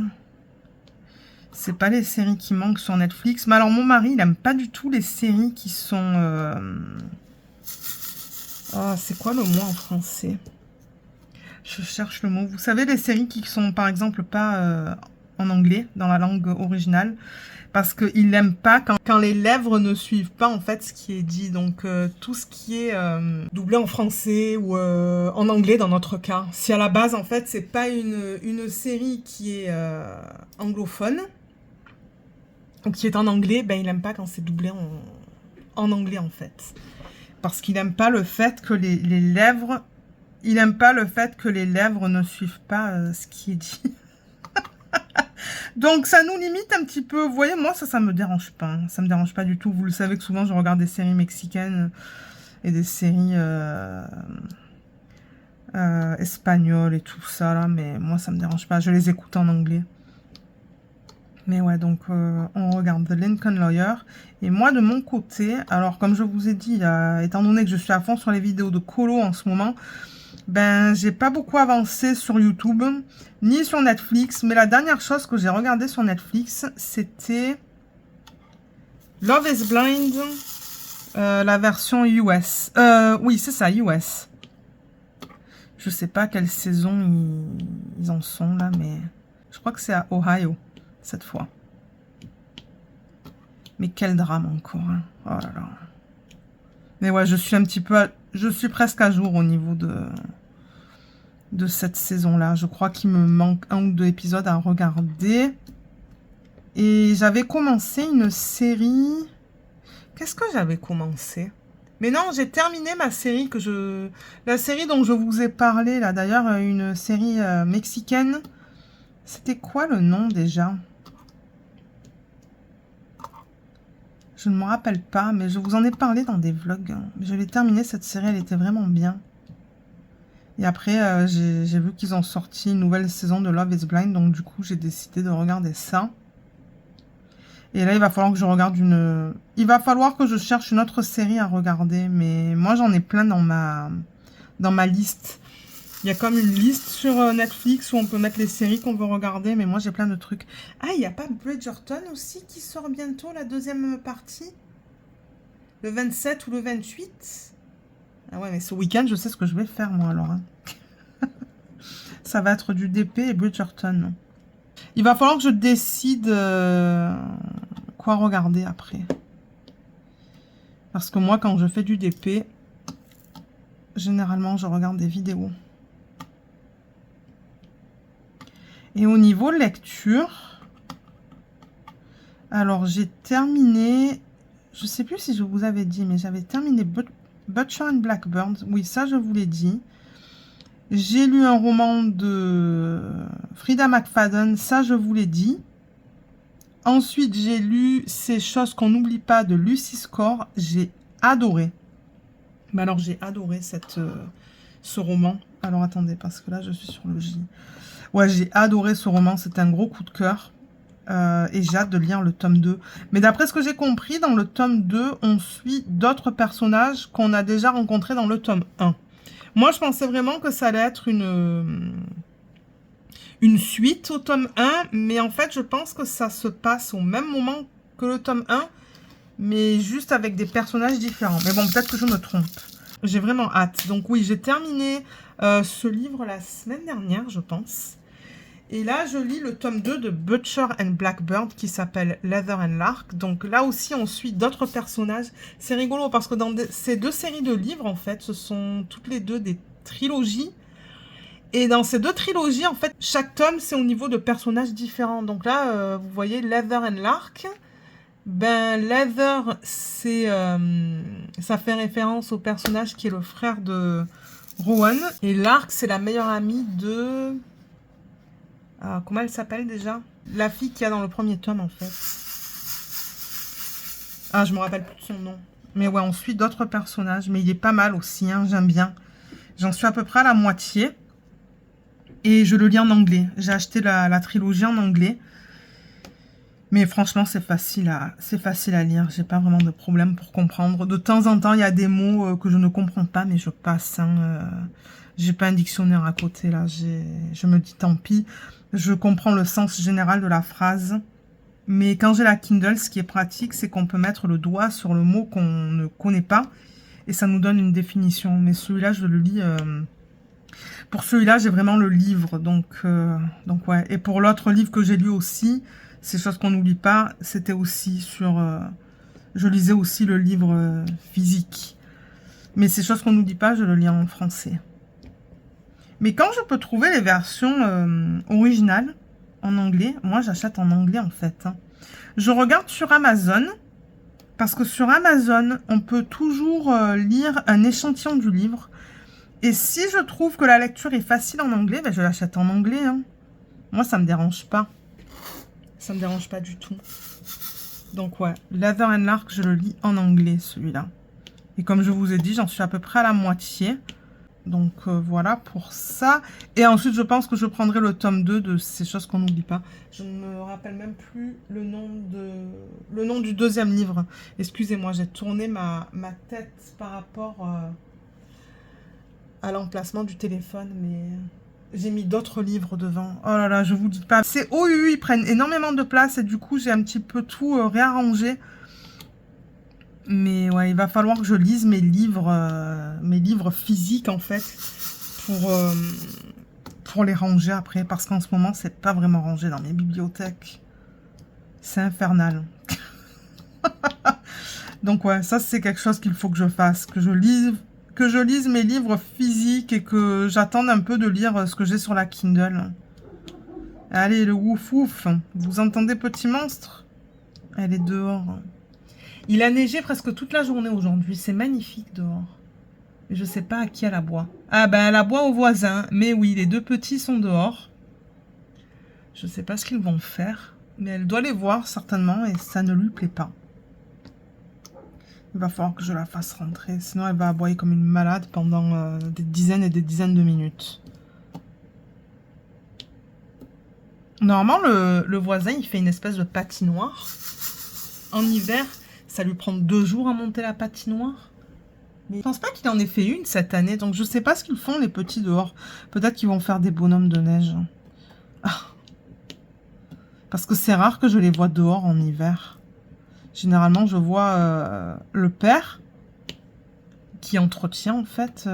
C'est pas les séries qui manquent sur Netflix. Mais alors, mon mari, il aime pas du tout les séries qui sont... Oh, c'est quoi le mot en français? Je cherche le mot. Vous savez, les séries qui sont, par exemple, pas en anglais, dans la langue originale. Parce qu'il n'aime pas quand les lèvres ne suivent pas, en fait, ce qui est dit. Donc, tout ce qui est doublé en français ou en anglais, dans notre cas. Si à la base, en fait, c'est pas une série qui est anglophone, ou qui est en anglais, ben, il n'aime pas quand c'est doublé en anglais, en fait. Parce qu'il n'aime pas le fait que les lèvres... Il n'aime pas le fait que les lèvres ne suivent pas ce qui est dit. Donc, ça nous limite un petit peu. Vous voyez, moi, ça me dérange pas. Hein. Ça me dérange pas du tout. Vous le savez que souvent, je regarde des séries mexicaines et des séries espagnoles et tout ça, là. Mais moi, ça me dérange pas. Je les écoute en anglais. Mais ouais, donc, on regarde The Lincoln Lawyer. Et moi, de mon côté, alors, comme je vous ai dit, étant donné que je suis à fond sur les vidéos de colo en ce moment... Ben, j'ai pas beaucoup avancé sur YouTube, ni sur Netflix, mais la dernière chose que j'ai regardée sur Netflix, c'était Love is Blind, la version US. Oui, c'est ça, US. Je sais pas quelle saison ils en sont là, mais je crois que c'est à Ohio, cette fois. Mais quel drame encore, hein. Oh là là. Mais ouais, je suis un petit peu... Je suis presque à jour au niveau de cette saison-là. Je crois qu'il me manque 1 ou 2 épisodes à regarder. Et j'avais commencé une série... Qu'est-ce que j'avais commencé? Mais non, j'ai terminé ma série La série dont je vous ai parlé, là, d'ailleurs, une série mexicaine. C'était quoi le nom, déjà? Je ne me rappelle pas, mais je vous en ai parlé dans des vlogs. Je l'ai terminée, cette série, elle était vraiment bien. Et après, j'ai vu qu'ils ont sorti une nouvelle saison de Love is Blind, donc du coup, j'ai décidé de regarder ça. Et là, il va falloir que je regarde Il va falloir que je cherche une autre série à regarder, mais moi, j'en ai plein dans ma liste. Il y a comme une liste sur Netflix où on peut mettre les séries qu'on veut regarder, mais moi, j'ai plein de trucs. Ah, il n'y a pas Bridgerton aussi qui sort bientôt, la deuxième partie? Le 27 ou le 28? Ah ouais, mais ce week-end, je sais ce que je vais faire, moi, alors. Hein. Ça va être du DP et Bridgerton. Il va falloir que je décide quoi regarder après. Parce que moi, quand je fais du DP, généralement, je regarde des vidéos. Et au niveau lecture, Alors, j'ai terminé... Je sais plus si je vous avais dit, mais j'avais terminé Butcher and Blackbird. Oui, ça, je vous l'ai dit. J'ai lu un roman de Frida McFadden. Ça, je vous l'ai dit. Ensuite, j'ai lu Ces choses qu'on n'oublie pas de Lucy Score. J'ai adoré. Mais alors, j'ai adoré ce roman. Alors, attendez, parce que là, je suis sur le J. Ouais, j'ai adoré ce roman. C'est un gros coup de cœur. Et j'ai hâte de lire le tome 2. Mais d'après ce que j'ai compris, dans le tome 2, on suit d'autres personnages qu'on a déjà rencontrés dans le tome 1. Moi, je pensais vraiment que ça allait être une suite au tome 1, mais en fait, je pense que ça se passe au même moment que le tome 1, mais juste avec des personnages différents. Mais bon, peut-être que je me trompe. J'ai vraiment hâte. Donc oui, j'ai terminé ce livre la semaine dernière, je pense. Et là, je lis le tome 2 de Butcher and Blackbird qui s'appelle Leather and Lark. Donc là aussi, on suit d'autres personnages. C'est rigolo parce que dans ces deux séries de livres, en fait, ce sont toutes les deux des trilogies. Et dans ces deux trilogies, en fait, chaque tome, c'est au niveau de personnages différents. Donc là, vous voyez Leather and Lark. Ben, Leather, ça fait référence au personnage qui est le frère de Rowan. Et Lark, c'est la meilleure amie de... comment elle s'appelle déjà? La fille qu'il y a dans le premier tome, en fait. Ah, je me rappelle plus de son nom. Mais ouais, on suit d'autres personnages. Mais il est pas mal aussi, hein, j'aime bien. J'en suis à peu près à la moitié. Et je le lis en anglais. J'ai acheté la trilogie en anglais. Mais franchement, c'est facile à lire. J'ai pas vraiment de problème pour comprendre. De temps en temps, il y a des mots que je ne comprends pas, mais je passe. Hein, j'ai pas un dictionnaire à côté, là. Je me dis, tant pis. Je comprends le sens général de la phrase. Mais quand j'ai la Kindle, ce qui est pratique, c'est qu'on peut mettre le doigt sur le mot qu'on ne connaît pas. Et ça nous donne une définition. Mais celui-là, je le lis... Pour celui-là, j'ai vraiment le livre. Donc ouais. Et pour l'autre livre que j'ai lu aussi, Ces choses qu'on n'oublie pas, c'était aussi sur... je lisais aussi le livre physique. Mais Ces choses qu'on n'oublie pas, je le lis en français. Mais quand je peux trouver les versions originales en anglais, moi j'achète en anglais en fait. Hein. Je regarde sur Amazon, parce que sur Amazon, on peut toujours lire un échantillon du livre. Et si je trouve que la lecture est facile en anglais, ben je l'achète en anglais. Hein. Moi, ça ne me dérange pas. Ça me dérange pas du tout. Donc ouais, Leather and Lark, je le lis en anglais, celui-là. Et comme je vous ai dit, j'en suis à peu près à la moitié. Donc voilà pour ça. Et ensuite, je pense que je prendrai le tome 2 de Ces choses qu'on n'oublie pas. Je ne me rappelle même plus le nom du deuxième livre. Excusez-moi, j'ai tourné ma tête par rapport à l'emplacement du téléphone, mais j'ai mis d'autres livres devant. Oh là là, je vous dis pas. C'est OU, ils prennent énormément de place et du coup, j'ai un petit peu tout réarrangé. Mais ouais, il va falloir que je lise mes livres physiques, en fait, pour les ranger après. Parce qu'en ce moment, c'est pas vraiment rangé dans mes bibliothèques. C'est infernal. Donc ouais, ça, c'est quelque chose qu'il faut que je fasse. Que je lise mes livres physiques et que j'attende un peu de lire ce que j'ai sur la Kindle. Allez, le ouf ouf. Vous entendez, petit monstre? Elle est dehors. Il a neigé presque toute la journée aujourd'hui. C'est magnifique dehors. Je sais pas à qui elle aboie. Ah ben, elle aboie aux voisins. Mais oui, les deux petits sont dehors. Je sais pas ce qu'ils vont faire. Mais elle doit les voir certainement et ça ne lui plaît pas. Il va falloir que je la fasse rentrer. Sinon, elle va aboyer comme une malade pendant des dizaines et des dizaines de minutes. Normalement, le voisin, il fait une espèce de patinoire. En hiver, ça lui prend 2 jours à monter la patinoire. Mais je pense pas qu'il en ait fait une cette année. Donc, je sais pas ce qu'ils font, les petits, dehors. Peut-être qu'ils vont faire des bonhommes de neige. Ah. Parce que c'est rare que je les vois dehors en hiver. Généralement, je vois le père qui entretient, en fait,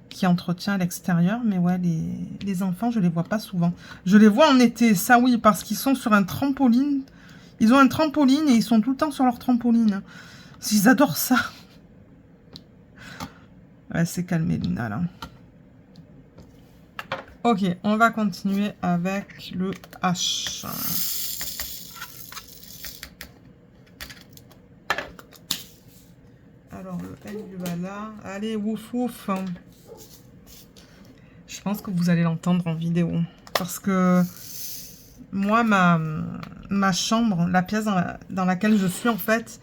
qui entretient à l'extérieur. Mais ouais, les enfants, je les vois pas souvent. Je les vois en été, ça oui, parce qu'ils sont sur un trampoline. Ils ont un trampoline et ils sont tout le temps sur leur trampoline. Ils adorent ça. Ouais, c'est calmé, Lina, là. Ok, on va continuer avec le H. Alors, le L, il va là. Allez, ouf, ouf. Je pense que vous allez l'entendre en vidéo. Parce que moi, ma chambre, la pièce dans laquelle je suis, en fait,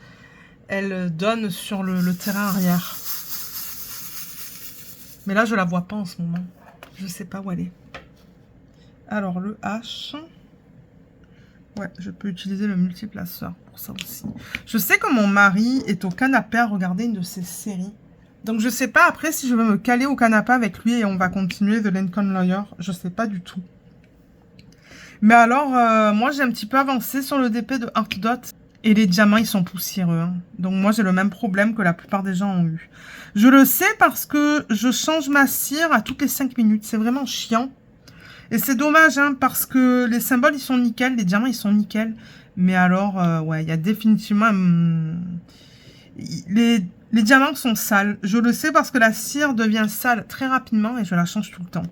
elle donne sur le terrain arrière. Mais là, je la vois pas en ce moment. Je sais pas où elle est. Alors, le H. Ouais, je peux utiliser le multiplaceur pour ça aussi. Je sais que mon mari est au canapé à regarder une de ses séries. Donc, je sais pas après si je vais me caler au canapé avec lui et on va continuer The Lincoln Lawyer. Je sais pas du tout. Mais alors, moi, j'ai un petit peu avancé sur le DP de Art Dot. Et les diamants, ils sont poussiéreux. Hein. Donc, moi, j'ai le même problème que la plupart des gens ont eu. Je le sais parce que je change ma cire à toutes les 5 minutes. C'est vraiment chiant. Et c'est dommage, hein, parce que les symboles, ils sont nickel. Les diamants, ils sont nickel. Mais alors, ouais, il y a définitivement... les diamants sont sales. Je le sais parce que la cire devient sale très rapidement et je la change tout le temps.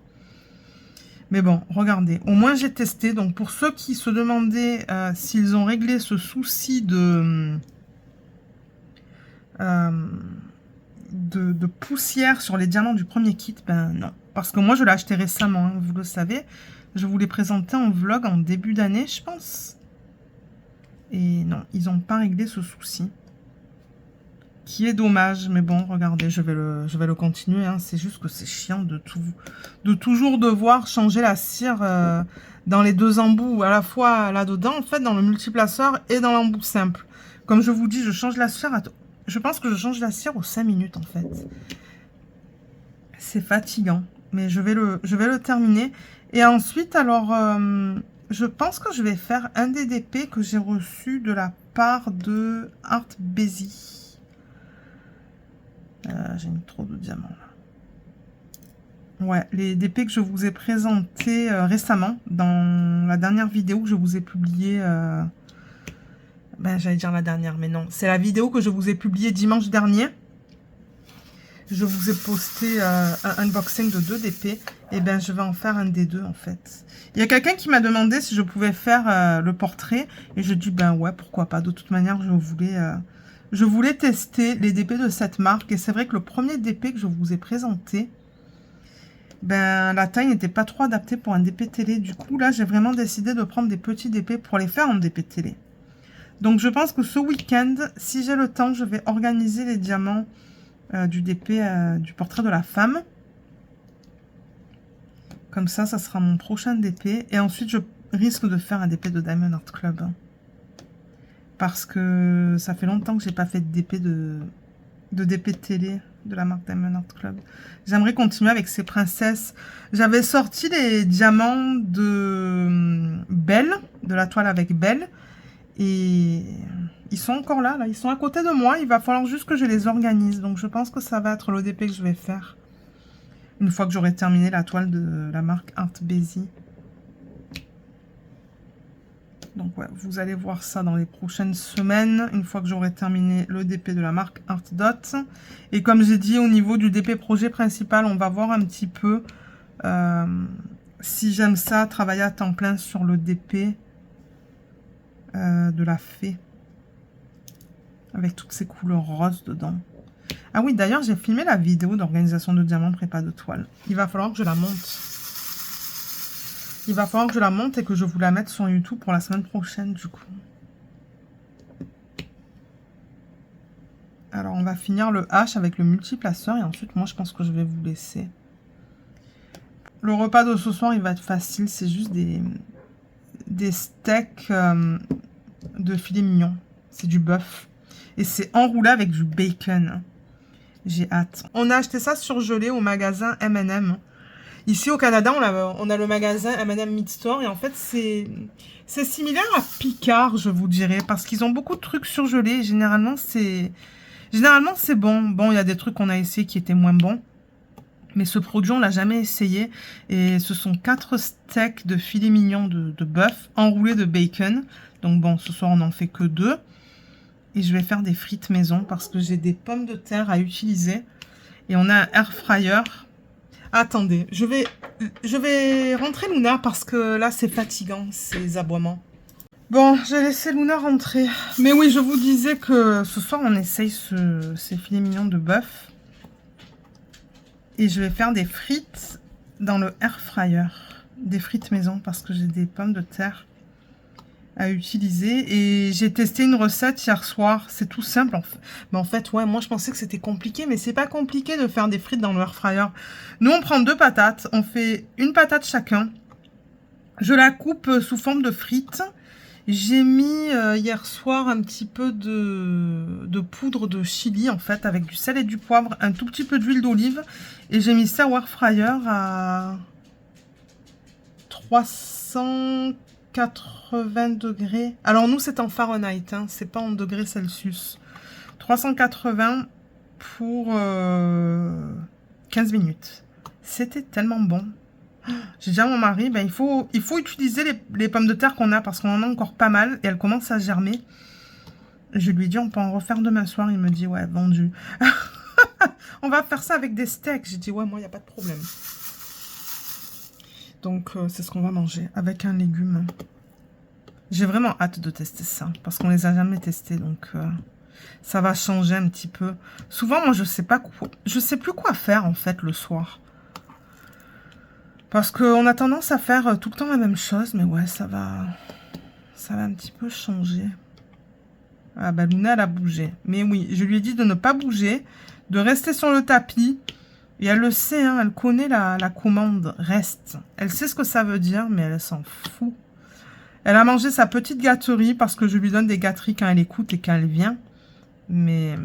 Mais bon, regardez, au moins j'ai testé. Donc pour ceux qui se demandaient s'ils ont réglé ce souci de poussière sur les diamants du premier kit, ben non. Parce que moi je l'ai acheté récemment, hein, vous le savez. Je vous l'ai présenté en vlog en début d'année, je pense. Et non, ils n'ont pas réglé ce souci. Qui est dommage, mais bon, regardez, je vais le continuer. Hein. C'est juste que c'est chiant de toujours devoir changer la cire dans les deux embouts, à la fois là-dedans, en fait, dans le multiplaceur et dans l'embout simple. Comme je vous dis, je change la cire, je pense que je change la cire aux 5 minutes, en fait. C'est fatigant, mais je vais le terminer. Et ensuite, alors, je pense que je vais faire un des DP que j'ai reçu de la part de Art Busy. J'ai mis trop de diamants là. Ouais, les DP que je vous ai présentés récemment dans la dernière vidéo que je vous ai publiée. Ben, j'allais dire la dernière, mais non. C'est la vidéo que je vous ai publiée dimanche dernier. Je vous ai posté un unboxing de 2 DP. Et ben, je vais en faire un des deux en fait. Il y a quelqu'un qui m'a demandé si je pouvais faire le portrait. Et je dis ben ouais, pourquoi pas. De toute manière, je voulais tester les DP de cette marque. Et c'est vrai que le premier DP que je vous ai présenté, ben, la taille n'était pas trop adaptée pour un DP télé. Du coup, là, j'ai vraiment décidé de prendre des petits DP pour les faire en DP télé. Donc, je pense que ce week-end, si j'ai le temps, je vais organiser les diamants du DP du portrait de la femme. Comme ça sera mon prochain DP. Et ensuite, je risque de faire un DP de Diamond Art Club. Parce que ça fait longtemps que j'ai pas fait de DP de DP télé de la marque Diamond Art Club. J'aimerais continuer avec ces princesses. J'avais sorti les diamants de Belle, de la toile avec Belle. Et ils sont encore là, ils sont à côté de moi. Il va falloir juste que je les organise. Donc je pense que ça va être le DP que je vais faire. Une fois que j'aurai terminé la toile de la marque Art Busy. Donc ouais, vous allez voir ça dans les prochaines semaines, une fois que j'aurai terminé le DP de la marque Art Dot. Et comme j'ai dit, au niveau du DP projet principal, on va voir un petit peu si j'aime ça, travailler à temps plein sur le DP de la fée. Avec toutes ces couleurs roses dedans. Ah oui, d'ailleurs, j'ai filmé la vidéo d'organisation de diamants prépa de toile. Il va falloir que je la monte. Il va falloir que je la monte et que je vous la mette sur YouTube pour la semaine prochaine, du coup. Alors, on va finir le H avec le multiplaceur. Et ensuite, moi, je pense que je vais vous laisser. Le repas de ce soir, il va être facile. C'est juste des steaks de filet mignon. C'est du bœuf. Et c'est enroulé avec du bacon. J'ai hâte. On a acheté ça surgelé au magasin M&M. Ici au Canada, on a le magasin M&M Midstore et en fait, c'est similaire à Picard, je vous dirais, parce qu'ils ont beaucoup de trucs surgelés. Et généralement, c'est bon. Bon, il y a des trucs qu'on a essayé qui étaient moins bons, mais ce produit, on l'a jamais essayé. Et ce sont 4 steaks de filet mignon de bœuf enroulés de bacon. Donc bon, ce soir, on n'en fait que 2. Et je vais faire des frites maison parce que j'ai des pommes de terre à utiliser. Et on a un air fryer. Attendez, je vais rentrer Luna parce que là, c'est fatigant, ces aboiements. Bon, j'ai laissé Luna rentrer. Mais oui, je vous disais que ce soir, on essaye ces filets mignons de bœuf. Et je vais faire des frites dans le air fryer. Des frites maison parce que j'ai des pommes de terre à utiliser. Et j'ai testé une recette hier soir. C'est tout simple. Mais en fait, ouais, moi je pensais que c'était compliqué. Mais c'est pas compliqué de faire des frites dans le air fryer. Nous, on prend 2 patates. On fait une patate chacun. Je la coupe sous forme de frites. J'ai mis hier soir un petit peu de poudre de chili en fait avec du sel et du poivre, un tout petit peu d'huile d'olive et j'ai mis ça au air fryer à 380 degrés. Alors nous c'est en Fahrenheit, hein, c'est pas en degrés Celsius. 380 pour 15 minutes. C'était tellement bon. J'ai dit à mon mari, ben, il faut utiliser les pommes de terre qu'on a parce qu'on en a encore pas mal et elles commencent à germer. Je lui ai dit, on peut en refaire demain soir. Il me dit, ouais, vendu. On va faire ça avec des steaks. J'ai dit, ouais, moi, il n'y a pas de problème. Donc, c'est ce qu'on va manger avec un légume. J'ai vraiment hâte de tester ça parce qu'on les a jamais testés. Donc, ça va changer un petit peu. Souvent, moi, je sais plus quoi faire, en fait, le soir. Parce qu'on a tendance à faire tout le temps la même chose. Mais ouais, ça va un petit peu changer. Ah bah Luna, elle a bougé. Mais oui, je lui ai dit de ne pas bouger, de rester sur le tapis. Et elle le sait, hein, elle connaît la commande reste. Elle sait ce que ça veut dire, mais elle s'en fout. Elle a mangé sa petite gâterie parce que je lui donne des gâteries quand elle écoute et quand elle vient. Mais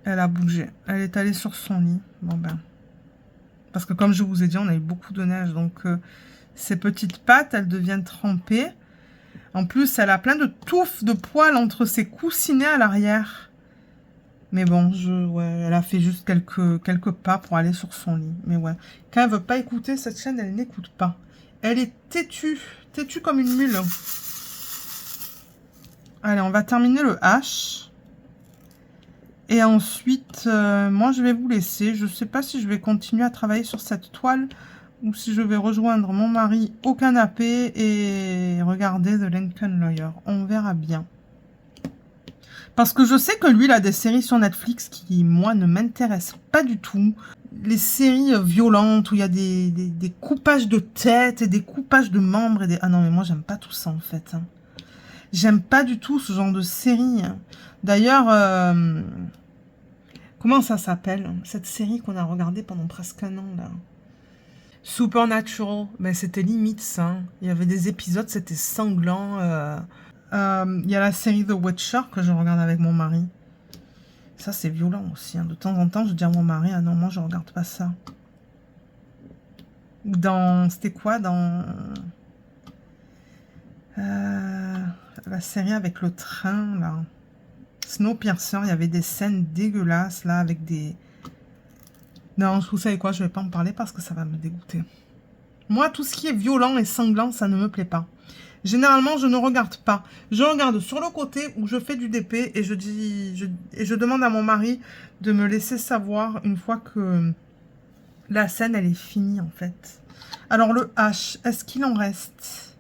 elle a bougé. Elle est allée sur son lit. Bon ben. Parce que comme je vous ai dit, on a eu beaucoup de neige. Donc ces petites pattes, elles deviennent trempées. En plus, elle a plein de touffes de poils entre ses coussinets à l'arrière. Mais bon, ouais, elle a fait juste quelques pas pour aller sur son lit. Mais ouais, quand elle veut pas écouter cette chaîne, elle n'écoute pas. Elle est têtue comme une mule. Allez, on va terminer le hache. Et ensuite, moi, je vais vous laisser. Je ne sais pas si je vais continuer à travailler sur cette toile ou si je vais rejoindre mon mari au canapé et regarder The Lincoln Lawyer. On verra bien. Parce que je sais que lui, il a des séries sur Netflix qui, moi, ne m'intéressent pas du tout. Les séries violentes où il y a des coupages de tête et des coupages de membres. Ah non, mais moi, j'aime pas tout ça, en fait. Hein. J'aime pas du tout ce genre de série. D'ailleurs, comment ça s'appelle? Cette série qu'on a regardée pendant presque un an, là. Supernatural. Ben, c'était limite ça. Il y avait des épisodes, c'était sanglant. Il y a la série The Witcher que je regarde avec mon mari. Ça, c'est violent aussi. Hein. De temps en temps, je dis à mon mari, ah non, moi, je regarde pas ça. C'était quoi? Dans la série avec le train, là. Snowpiercer, il y avait des scènes dégueulasses, là, avec des... Non, vous savez quoi, je vais pas en parler parce que ça va me dégoûter. Moi, tout ce qui est violent et sanglant, ça ne me plaît pas. Généralement, je ne regarde pas. Je regarde sur le côté où je fais du DP et je demande à mon mari de me laisser savoir une fois que la scène, elle est finie, en fait. Alors, le H, est-ce qu'il en reste?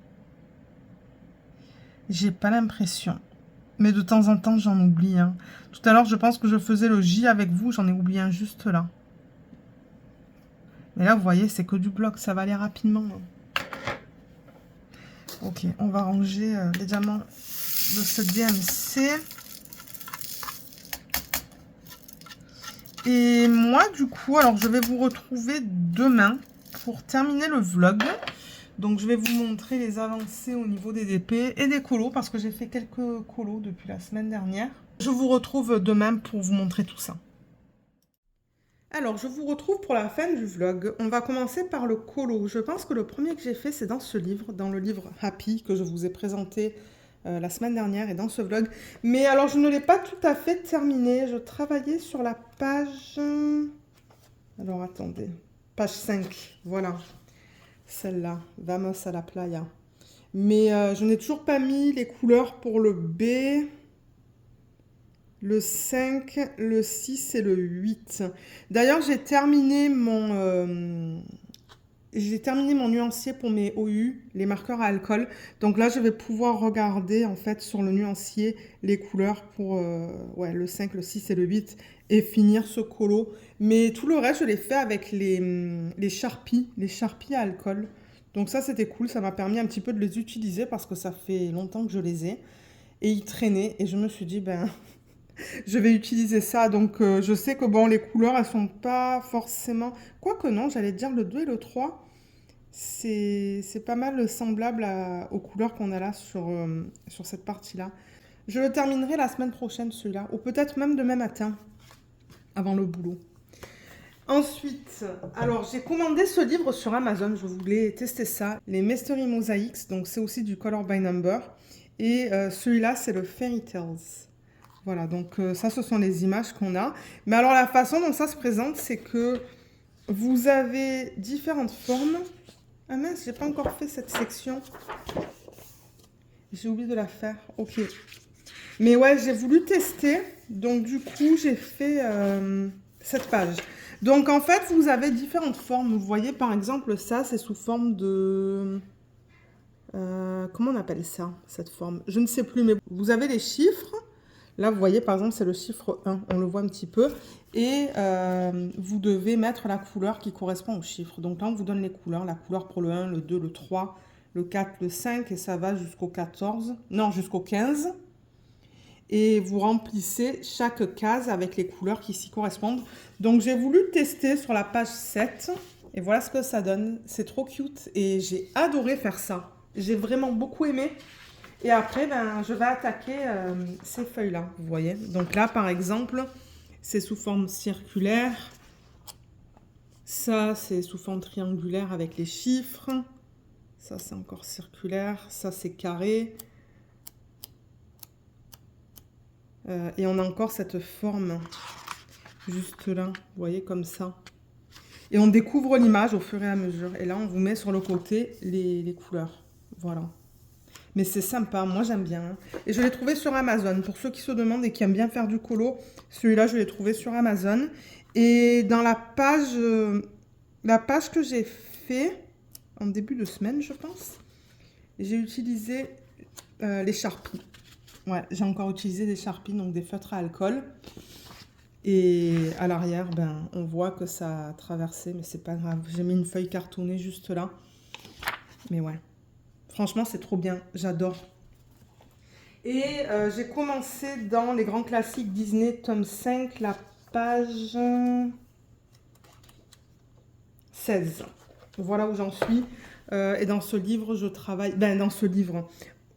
J'ai pas l'impression. Mais de temps en temps, j'en oublie. Hein. Tout à l'heure, je pense que je faisais le J avec vous. J'en ai oublié un juste là. Mais là, vous voyez, c'est que du bloc. Ça va aller rapidement. Hein. Ok, on va ranger les diamants de ce DMC. Et moi, du coup, alors je vais vous retrouver demain pour terminer le vlog. Donc, je vais vous montrer les avancées au niveau des DP et des colos parce que j'ai fait quelques colos depuis la semaine dernière. Je vous retrouve demain pour vous montrer tout ça. Alors, je vous retrouve pour la fin du vlog. On va commencer par le colo. Je pense que le premier que j'ai fait, c'est dans ce livre, dans le livre Happy que je vous ai présenté la semaine dernière et dans ce vlog. Mais alors, je ne l'ai pas tout à fait terminé. Je travaillais sur la page... Alors, attendez. Page 5, voilà. Celle-là, Vamos a la playa. Mais je n'ai toujours pas mis les couleurs pour le B. le 5, le 6 et le 8. D'ailleurs, j'ai terminé mon nuancier pour mes OU, les marqueurs à alcool. Donc là, je vais pouvoir regarder en fait sur le nuancier les couleurs pour ouais, le 5, le 6 et le 8 et finir ce colo. Mais tout le reste, je l'ai fait avec les Sharpies à alcool. Donc ça, c'était cool. Ça m'a permis un petit peu de les utiliser parce que ça fait longtemps que je les ai. Et ils traînaient et je me suis dit, ben, je vais utiliser ça. Donc je sais que bon, les couleurs, elles sont pas forcément... Quoique non, j'allais dire le 2 et le 3. C'est pas mal semblable aux couleurs qu'on a là sur cette partie-là. Je le terminerai la semaine prochaine, celui-là. Ou peut-être même demain matin, avant le boulot. Ensuite, alors j'ai commandé ce livre sur Amazon. Je voulais tester ça. Les Mystery Mosaics. Donc c'est aussi du Color by Number. Et celui-là, c'est le Fairy Tales. Voilà, donc ça, ce sont les images qu'on a. Mais alors la façon dont ça se présente, c'est que vous avez différentes formes. Ah mince, j'ai pas encore fait cette section. J'ai oublié de la faire. Ok. Mais ouais, j'ai voulu tester. Donc du coup, j'ai fait cette page. Donc en fait, vous avez différentes formes. Vous voyez, par exemple, ça, c'est sous forme de... comment on appelle ça, cette forme? Je ne sais plus, mais vous avez les chiffres. Là, vous voyez, par exemple, c'est le chiffre 1. On le voit un petit peu. Et vous devez mettre la couleur qui correspond au chiffre. Donc là, on vous donne les couleurs. La couleur pour le 1, le 2, le 3, le 4, le 5. Et ça va jusqu'au 14. Non, jusqu'au 15. Et vous remplissez chaque case avec les couleurs qui s'y correspondent. Donc, j'ai voulu tester sur la page 7. Et voilà ce que ça donne. C'est trop cute. Et j'ai adoré faire ça. J'ai vraiment beaucoup aimé. Et après, ben, je vais attaquer ces feuilles-là, vous voyez. Donc là, par exemple, c'est sous forme circulaire. Ça, c'est sous forme triangulaire avec les chiffres. Ça, c'est encore circulaire. Ça, c'est carré. Et on a encore cette forme juste là, vous voyez, comme ça. Et on découvre l'image au fur et à mesure. Et là, on vous met sur le côté les couleurs. Voilà. Mais c'est sympa, moi j'aime bien. Et je l'ai trouvé sur Amazon. Pour ceux qui se demandent et qui aiment bien faire du colo, celui-là je l'ai trouvé sur Amazon. Et dans la page que j'ai fait en début de semaine, je pense, j'ai utilisé les Sharpies. Ouais, j'ai encore utilisé des Sharpies, donc des feutres à alcool. Et à l'arrière, ben, on voit que ça a traversé, mais c'est pas grave. J'ai mis une feuille cartonnée juste là. Mais ouais. Franchement, c'est trop bien. J'adore. Et j'ai commencé dans les grands classiques Disney, tome 5, la page 16. Voilà où j'en suis. Et dans ce livre, je travaille... Ben, dans ce livre,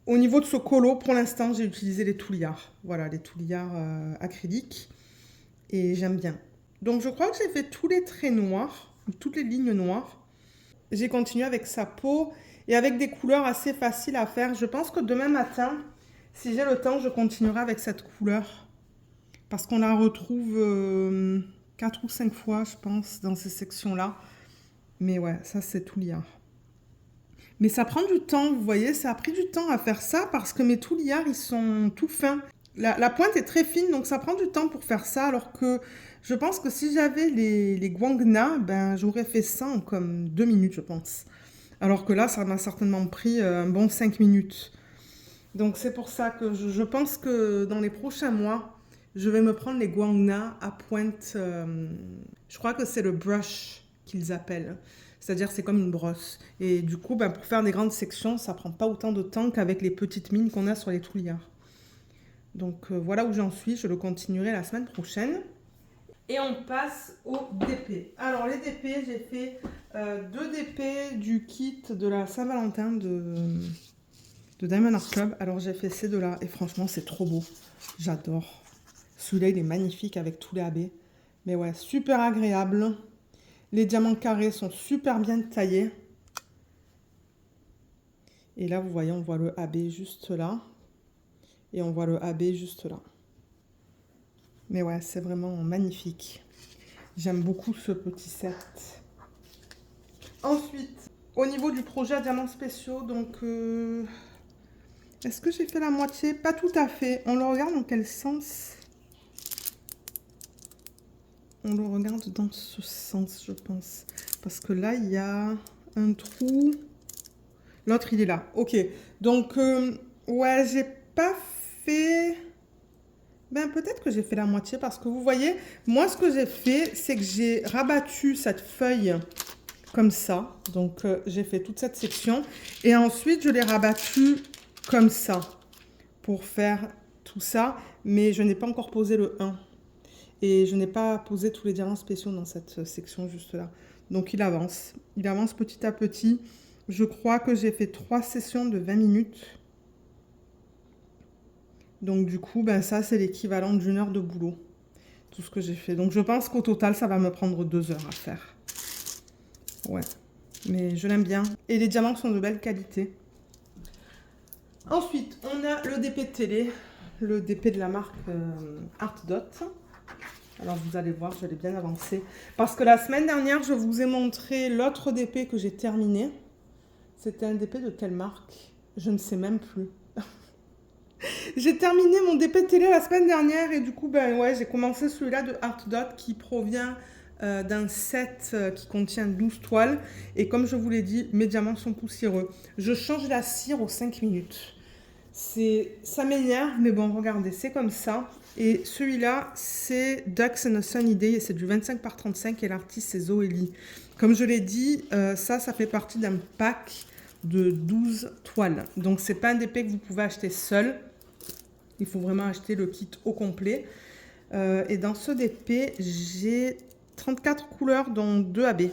au niveau de ce colo, pour l'instant, j'ai utilisé les touillards. Voilà, les touillards acryliques. Et j'aime bien. Donc, je crois que j'ai fait tous les traits noirs, toutes les lignes noires. J'ai continué avec sa peau et avec des couleurs assez faciles à faire. Je pense que demain matin, si j'ai le temps, je continuerai avec cette couleur. Parce qu'on la retrouve 4 ou 5 fois, je pense, dans ces sections-là. Mais ouais, ça, c'est touillard. Mais ça prend du temps, vous voyez, ça a pris du temps à faire ça parce que mes touillards, ils sont tout fins. La pointe est très fine, donc ça prend du temps pour faire ça, alors que je pense que si j'avais les Guangna, ben, j'aurais fait ça en comme 2 minutes, je pense. Alors que là, ça m'a certainement pris un bon 5 minutes. Donc c'est pour ça que je pense que dans les prochains mois, je vais me prendre les Guangna à pointe, je crois que c'est le brush qu'ils appellent. C'est-à-dire c'est comme une brosse. Et du coup, ben, pour faire des grandes sections, ça prend pas autant de temps qu'avec les petites mines qu'on a sur les touillards. Donc voilà où j'en suis, je le continuerai la semaine prochaine. Et on passe aux DP. Alors les DP, j'ai fait 2 DP du kit de la Saint-Valentin de Diamond Art Club. Alors j'ai fait ces deux-là et franchement c'est trop beau. J'adore. Celui-là il est magnifique avec tous les AB. Mais ouais, super agréable. Les diamants carrés sont super bien taillés. Et là vous voyez, on voit le AB juste là. Et on voit le AB juste là. Mais ouais, c'est vraiment magnifique. J'aime beaucoup ce petit set. Ensuite, au niveau du projet à diamants spéciaux, donc... est-ce que j'ai fait la moitié? Pas tout à fait. On le regarde dans quel sens? on le regarde dans ce sens, je pense. Parce que là, il y a un trou. L'autre, il est là. Ok. Donc, ouais, j'ai pas fait... Ben, peut-être que j'ai fait la moitié parce que vous voyez, moi, ce que j'ai fait, c'est que j'ai rabattu cette feuille comme ça. Donc, j'ai fait toute cette section. Et ensuite, je l'ai rabattu comme ça pour faire tout ça. Mais je n'ai pas encore posé le 1. Et je n'ai pas posé tous les diamants spéciaux dans cette section juste là. Donc, il avance. Il avance petit à petit. Je crois que j'ai fait 3 sessions de 20 minutes. Donc du coup, ben ça, c'est l'équivalent d'une heure de boulot. Tout ce que j'ai fait. Donc je pense qu'au total, ça va me prendre 2 heures à faire. Ouais. Mais je l'aime bien. Et les diamants sont de belle qualité. Ensuite, on a le DP de télé. Le DP de la marque Art Dot. Alors vous allez voir, je l'ai bien avancé. Parce que la semaine dernière, je vous ai montré l'autre DP que j'ai terminé. C'était un DP de quelle marque? Je ne sais même plus. J'ai terminé mon DP de télé la semaine dernière et du coup, ben ouais, j'ai commencé celui-là de Art Dot qui provient d'un set qui contient 12 toiles. Et comme je vous l'ai dit, mes diamants sont poussiéreux. Je change la cire aux 5 minutes. Ça m'énerve, mais bon, regardez, c'est comme ça. Et celui-là, c'est Ducks and a Sunny Day et c'est du 25 par 35 et l'artiste, c'est Zoélie. Comme je l'ai dit, ça fait partie d'un pack de 12 toiles. Donc, c'est pas un DP que vous pouvez acheter seul. Il faut vraiment acheter le kit au complet. Et dans ce DP, j'ai 34 couleurs, dont 2 AB.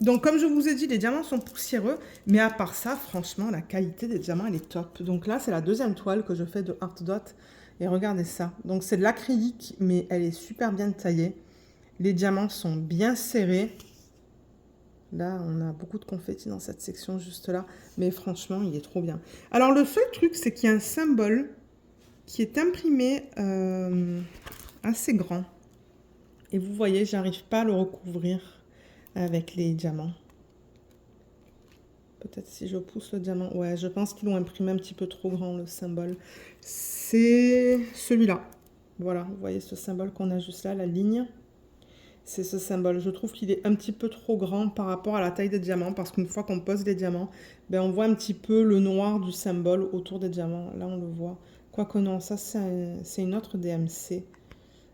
Donc, comme je vous ai dit, les diamants sont poussiéreux. Mais à part ça, franchement, la qualité des diamants, elle est top. Donc là, c'est la deuxième toile que je fais de Art Dot. Et regardez ça. Donc, c'est de l'acrylique, mais elle est super bien taillée. Les diamants sont bien serrés. Là, on a beaucoup de confettis dans cette section juste là. Mais franchement, il est trop bien. Alors, le seul truc, c'est qu'il y a un symbole qui est imprimé assez grand. Et vous voyez, j'arrive pas à le recouvrir avec les diamants. Peut-être si je pousse le diamant. Ouais, je pense qu'ils l'ont imprimé un petit peu trop grand, le symbole. C'est celui-là. Voilà, vous voyez ce symbole qu'on a juste là, la ligne. C'est ce symbole. Je trouve qu'il est un petit peu trop grand par rapport à la taille des diamants. Parce qu'une fois qu'on pose les diamants, ben on voit un petit peu le noir du symbole autour des diamants. Là, on le voit. Quoique non, ça c'est une autre DMC.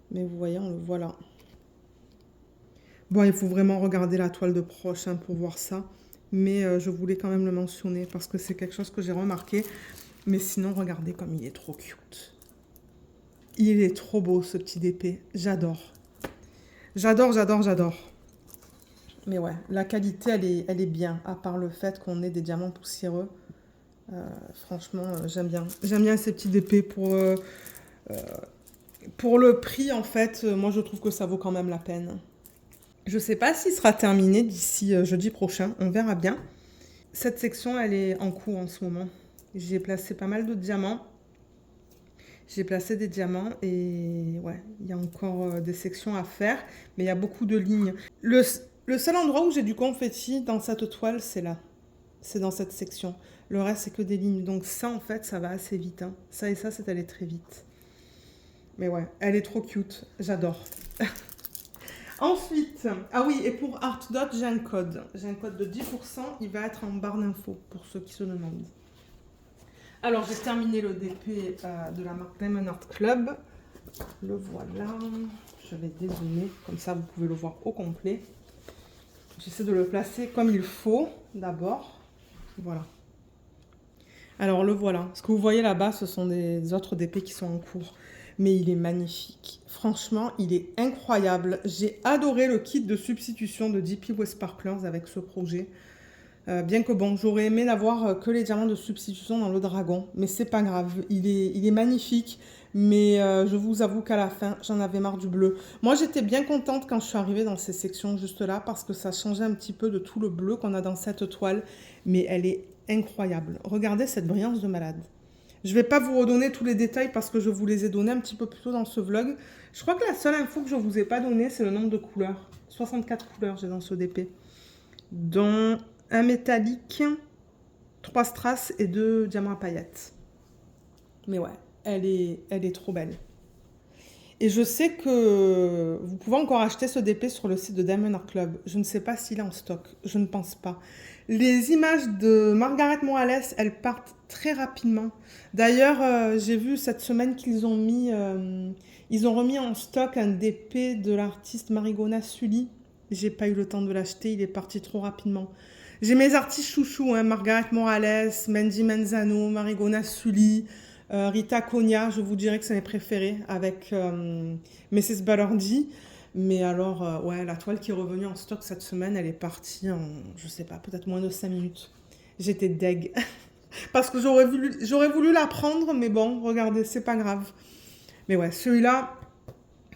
Mais vous voyez, on le voit là. Bon, il faut vraiment regarder la toile de proche pour voir ça. Mais je voulais quand même le mentionner parce que c'est quelque chose que j'ai remarqué. Mais sinon, regardez comme il est trop cute. Il est trop beau ce petit DP. J'adore. J'adore, j'adore, j'adore. Mais ouais, la qualité, elle est bien. À part le fait qu'on ait des diamants poussiéreux. Franchement, j'aime bien. J'aime bien ces petits DP pour le prix, en fait. Moi, je trouve que ça vaut quand même la peine. Je ne sais pas s'il sera terminé d'ici jeudi prochain. On verra bien. Cette section, elle est en cours en ce moment. J'ai placé pas mal de diamants. J'ai placé des diamants et ouais, il y a encore des sections à faire. Mais il y a beaucoup de lignes. Le seul endroit où j'ai du confetti dans cette toile, c'est là. C'est dans cette section. Le reste, c'est que des lignes. Donc ça, en fait, ça va assez vite. Ça et ça, c'est allé très vite. Mais ouais, elle est trop cute. J'adore. Ensuite, ah oui, et pour Art Dot, j'ai un code. J'ai un code de 10%. Il va être en barre d'infos pour ceux qui se demandent. Alors, j'ai terminé le DP de la marque Diamond Art Club. Le voilà. Je vais dézoomer. Comme ça, vous pouvez le voir au complet. J'essaie de le placer comme il faut d'abord. Voilà. Alors le voilà. Ce que vous voyez là-bas, ce sont des autres DP qui sont en cours. Mais il est magnifique. Franchement, il est incroyable. J'ai adoré le kit de substitution de DP West Sparklers avec ce projet. Bien que bon, j'aurais aimé n'avoir que les diamants de substitution dans le dragon. Mais c'est pas grave. Il est magnifique. Mais je vous avoue qu'à la fin, j'en avais marre du bleu. Moi, j'étais bien contente quand je suis arrivée dans ces sections juste là. Parce que ça changeait un petit peu de tout le bleu qu'on a dans cette toile. Mais elle est incroyable. Regardez cette brillance de malade. Je ne vais pas vous redonner tous les détails parce que je vous les ai donnés un petit peu plus tôt dans ce vlog. Je crois que la seule info que je ne vous ai pas donnée, c'est le nombre de couleurs. 64 couleurs j'ai dans ce DP. Dont un métallique, 3 strass et 2 diamants à paillettes. Mais ouais, elle est trop belle. Et je sais que vous pouvez encore acheter ce DP sur le site de Diamond Art Club. Je ne sais pas s'il est en stock, je ne pense pas. Les images de Margaret Morales, elles partent très rapidement. D'ailleurs, j'ai vu cette semaine qu'ils ont ils ont remis en stock un DP de l'artiste Marigona Sully. J'ai pas eu le temps de l'acheter, il est parti trop rapidement. J'ai mes artistes chouchous, hein, Margaret Morales, Mandy Manzano, Marigona Sully, Rita Cogna, je vous dirais que c'est mes préférés avec Mrs. Ballardy. Mais alors, ouais, la toile qui est revenue en stock cette semaine, elle est partie en, je sais pas, peut-être moins de 5 minutes. J'étais deg. Parce que j'aurais voulu la prendre, mais bon, regardez, c'est pas grave. Mais ouais, celui-là,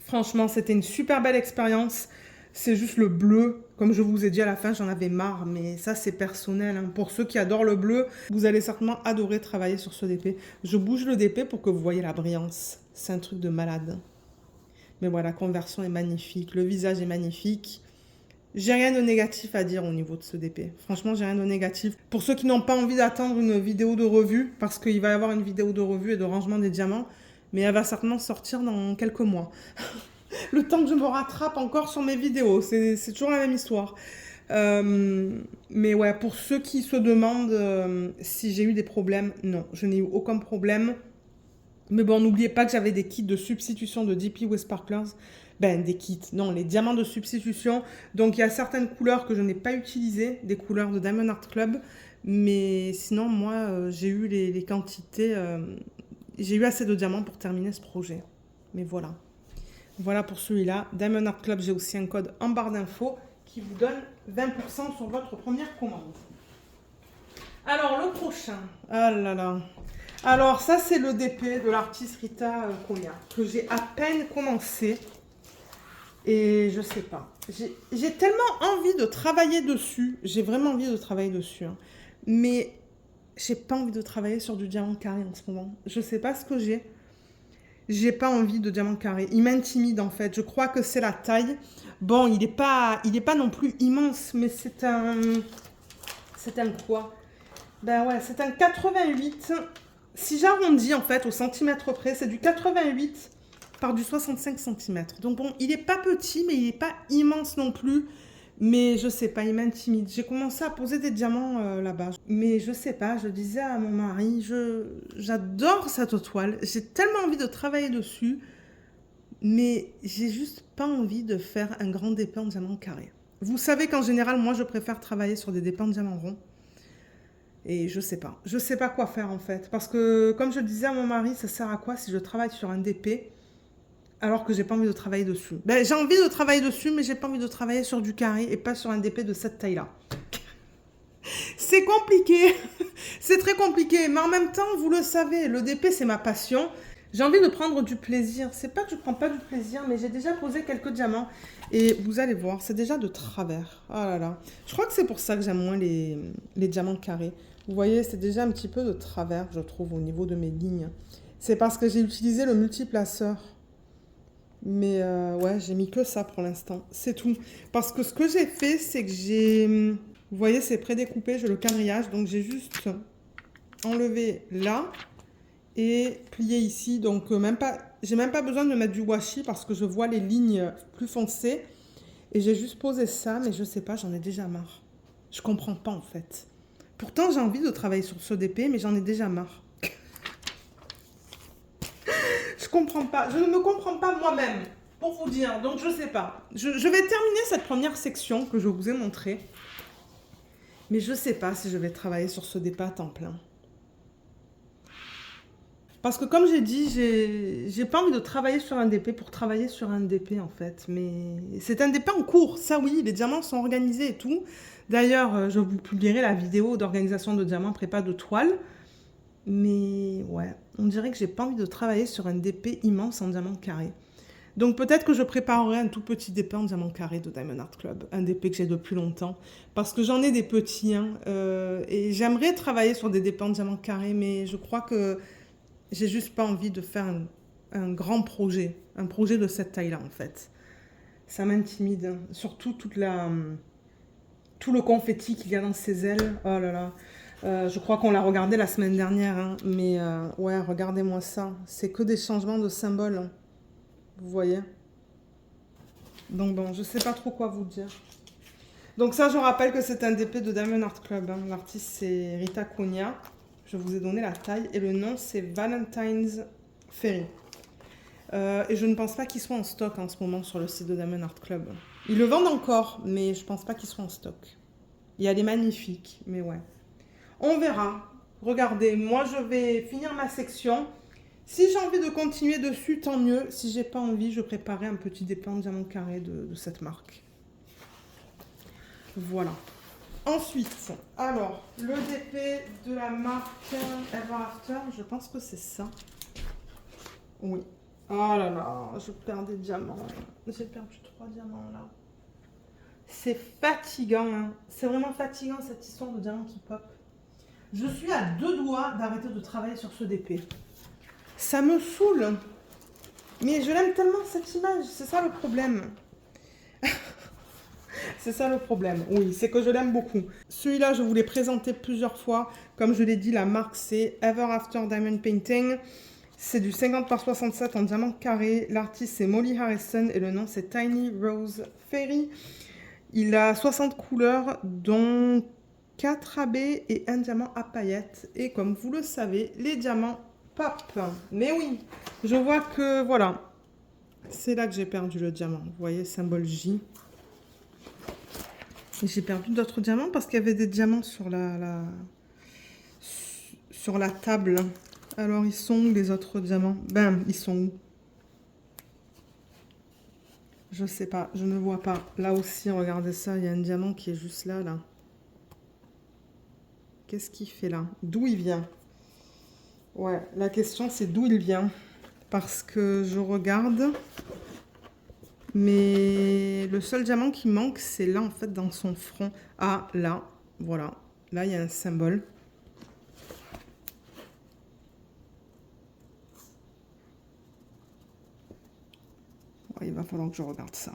franchement, c'était une super belle expérience. C'est juste le bleu. Comme je vous ai dit à la fin, j'en avais marre, mais ça, c'est personnel, hein. Pour ceux qui adorent le bleu, vous allez certainement adorer travailler sur ce DP. Je bouge le DP pour que vous voyez la brillance. C'est un truc de malade. Mais voilà, la conversion est magnifique, le visage est magnifique. J'ai rien de négatif à dire au niveau de ce DP. Franchement, j'ai rien de négatif. Pour ceux qui n'ont pas envie d'attendre une vidéo de revue, parce qu'il va y avoir une vidéo de revue et de rangement des diamants, mais elle va certainement sortir dans quelques mois. Le temps que je me rattrape encore sur mes vidéos, c'est toujours la même histoire. Mais ouais, pour ceux qui se demandent si j'ai eu des problèmes, non, je n'ai eu aucun problème. Mais bon, n'oubliez pas que j'avais des kits de substitution de DP West Sparklers. Ben, des kits, non, les diamants de substitution. Donc, il y a certaines couleurs que je n'ai pas utilisées, des couleurs de Diamond Art Club. Mais sinon, moi, j'ai eu les quantités. J'ai eu assez de diamants pour terminer ce projet. Mais voilà. Voilà pour celui-là. Diamond Art Club, j'ai aussi un code en barre d'infos qui vous donne 20% sur votre première commande. Alors, le prochain. Ah là là. Alors, ça, c'est le DP de l'artiste Rita Cogna, que j'ai à peine commencé. Et je sais pas. J'ai tellement envie de travailler dessus. J'ai vraiment envie de travailler dessus. Hein. Mais j'ai pas envie de travailler sur du diamant carré en ce moment. Je sais pas ce que j'ai. J'ai pas envie de diamant carré. Il m'intimide en fait. Je crois que c'est la taille. Bon, il est pas non plus immense, mais c'est un quoi? Ben ouais, c'est un 88. Si j'arrondis en fait au centimètre près, c'est du 88 par du 65 cm. Donc bon, il n'est pas petit, mais il n'est pas immense non plus. Mais je sais pas, il m'intimide. J'ai commencé à poser des diamants là-bas. Mais je sais pas, je disais à mon mari, j'adore cette toile. J'ai tellement envie de travailler dessus. Mais j'ai juste pas envie de faire un grand dépôt en diamant carré. Vous savez qu'en général, moi, je préfère travailler sur des dépôts en diamant rond. Et je sais pas. Je sais pas quoi faire en fait. Parce que, comme je disais à mon mari, ça sert à quoi si je travaille sur un DP alors que j'ai pas envie de travailler dessus? Ben, j'ai envie de travailler dessus, mais j'ai pas envie de travailler sur du carré et pas sur un DP de cette taille-là. C'est compliqué. C'est très compliqué. Mais en même temps, vous le savez, le DP, c'est ma passion. J'ai envie de prendre du plaisir. C'est pas que je prends pas du plaisir, mais j'ai déjà posé quelques diamants. Et vous allez voir, c'est déjà de travers. Oh là là. Je crois que c'est pour ça que j'aime moins les diamants carrés. Vous voyez, c'est déjà un petit peu de travers, je trouve, au niveau de mes lignes. C'est parce que j'ai utilisé le multiplaceur. Mais ouais, j'ai mis que ça pour l'instant. C'est tout. Parce que ce que j'ai fait, c'est que j'ai... Vous voyez, c'est prédécoupé, j'ai le quadrillage. Donc j'ai juste enlevé là et plié ici. Donc j'ai même pas besoin de mettre du washi parce que je vois les lignes plus foncées. Et j'ai juste posé ça, mais je sais pas, j'en ai déjà marre. Je comprends pas en fait. Pourtant, j'ai envie de travailler sur ce DP, mais j'en ai déjà marre. Je comprends pas. Je ne me comprends pas moi-même, pour vous dire. Donc, je sais pas. Je vais terminer cette première section que je vous ai montrée. Mais je sais pas si je vais travailler sur ce DP à temps plein. Parce que comme j'ai dit, j'ai pas envie de travailler sur un DP pour travailler sur un DP en fait. Mais c'est un DP en cours, ça oui, les diamants sont organisés et tout. D'ailleurs, je vous publierai la vidéo d'organisation de diamants prépa de toile. Mais ouais, on dirait que j'ai pas envie de travailler sur un DP immense en diamant carré. Donc peut-être que je préparerai un tout petit DP en diamant carré de Diamond Art Club. Un DP que j'ai depuis longtemps. Parce que j'en ai des petits. Hein, et j'aimerais travailler sur des DP en diamant carré. Mais je crois que j'ai juste pas envie de faire un grand projet. Un projet de cette taille-là en fait. Ça m'intimide. Hein. Surtout tout le confetti qu'il y a dans ses ailes. Oh là là. Je crois qu'on l'a regardé la semaine dernière. Hein. Mais ouais, regardez-moi ça. C'est que des changements de symboles. Hein. Vous voyez? Donc bon, je sais pas trop quoi vous dire. Donc ça, je rappelle que c'est un DP de Diamond Art Club. Hein. L'artiste, c'est Rita Cogna. Je vous ai donné la taille. Et le nom, c'est Valentine's Ferry. Et je ne pense pas qu'ils soient en stock en ce moment sur le site de Diamond Art Club. Ils le vendent encore, mais je pense pas qu'ils soient en stock. Il y a des magnifiques, mais ouais. On verra. Regardez, moi, je vais finir ma section. Si j'ai envie de continuer dessus, tant mieux. Si j'ai pas envie, je préparerai un petit DP en diamant carré de cette marque. Voilà. Ensuite, alors, le DP de la marque Ever After, je pense que c'est ça. Oui. Oh là là, je perds des diamants. J'ai perdu 3 diamants là. C'est fatigant, hein. C'est vraiment fatigant cette histoire de diamants qui pop. Je suis à 2 doigts d'arrêter de travailler sur ce DP. Ça me saoule. Mais je l'aime tellement cette image, c'est ça le problème. C'est ça le problème, oui, c'est que je l'aime beaucoup. Celui-là, je vous l'ai présenté plusieurs fois. Comme je l'ai dit, la marque, c'est Ever After Diamond Painting. C'est du 50 par 67 en diamant carré. L'artiste, c'est Molly Harrison et le nom, c'est Tiny Rose Fairy. Il a 60 couleurs, dont 4 AB et un diamant à paillettes. Et comme vous le savez, les diamants pop. Mais oui, je vois que, voilà, c'est là que j'ai perdu le diamant. Vous voyez, symbole J. J'ai perdu d'autres diamants parce qu'il y avait des diamants sur sur la table. Alors, ils sont où les autres diamants? Ben, ils sont où? Je sais pas, je ne vois pas. Là aussi, regardez ça, il y a un diamant qui est juste là, là. Qu'est-ce qu'il fait là? D'où il vient? Ouais, la question c'est d'où il vient. Parce que je regarde... Mais le seul diamant qui manque, c'est là, en fait, dans son front. Ah, là, voilà. Là, il y a un symbole. Ouais, il va falloir que je regarde ça.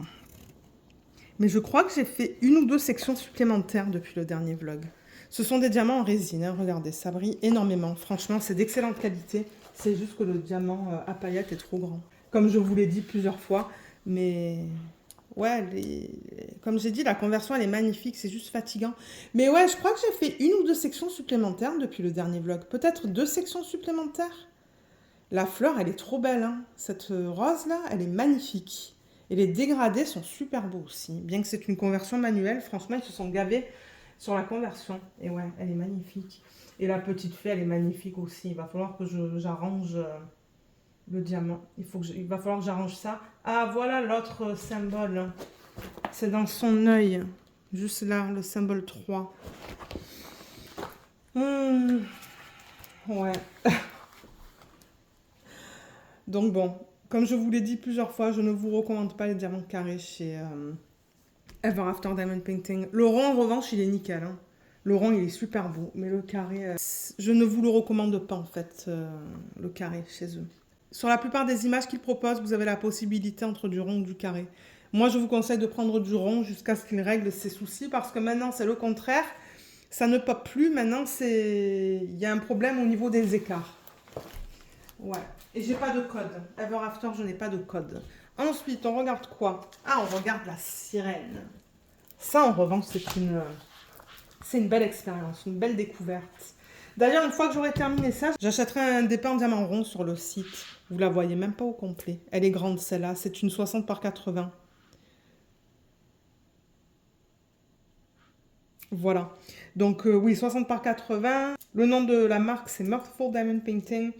Mais je crois que j'ai fait 1 ou 2 sections supplémentaires depuis le dernier vlog. Ce sont des diamants en résine, hein. Regardez, ça brille énormément. Franchement, c'est d'excellente qualité. C'est juste que le diamant à paillettes est trop grand. Comme je vous l'ai dit plusieurs fois, mais... Ouais, comme j'ai dit, la conversion, elle est magnifique, c'est juste fatigant. Mais ouais, je crois que j'ai fait 1 ou 2 sections supplémentaires depuis le dernier vlog. Peut-être 2 sections supplémentaires. La fleur, elle est trop belle, hein. Cette rose-là, elle est magnifique. Et les dégradés sont super beaux aussi. Bien que c'est une conversion manuelle, franchement, ils se sont gavés sur la conversion. Et ouais, elle est magnifique. Et la petite fée, elle est magnifique aussi. Il va falloir que j'arrange... le diamant, il va falloir que j'arrange ça. Ah, voilà l'autre symbole. C'est dans son œil. Juste là, le symbole 3. Ouais. Donc bon, comme je vous l'ai dit plusieurs fois, je ne vous recommande pas les diamants carrés chez Ever After Diamond Painting. Le rond, en revanche, il est nickel. Hein. Le rond, il est super beau. Mais le carré, je ne vous le recommande pas, en fait, le carré chez eux. Sur la plupart des images qu'ils proposent, vous avez la possibilité entre du rond ou du carré. Moi, je vous conseille de prendre du rond jusqu'à ce qu'il règle ses soucis parce que maintenant, c'est le contraire. Ça ne pop plus. Maintenant, il y a un problème au niveau des écarts. Ouais. Et j'ai pas de code. Ever After, je n'ai pas de code. Ensuite, on regarde quoi? Ah, on regarde la sirène. Ça, en revanche, c'est une belle expérience, une belle découverte. D'ailleurs, une fois que j'aurai terminé ça, j'achèterai un DP en diamant rond sur le site. Vous la voyez même pas au complet. Elle est grande celle-là, c'est une 60 par 80. Voilà. Donc oui, 60 par 80. Le nom de la marque, c'est Mirthful Diamond Painting.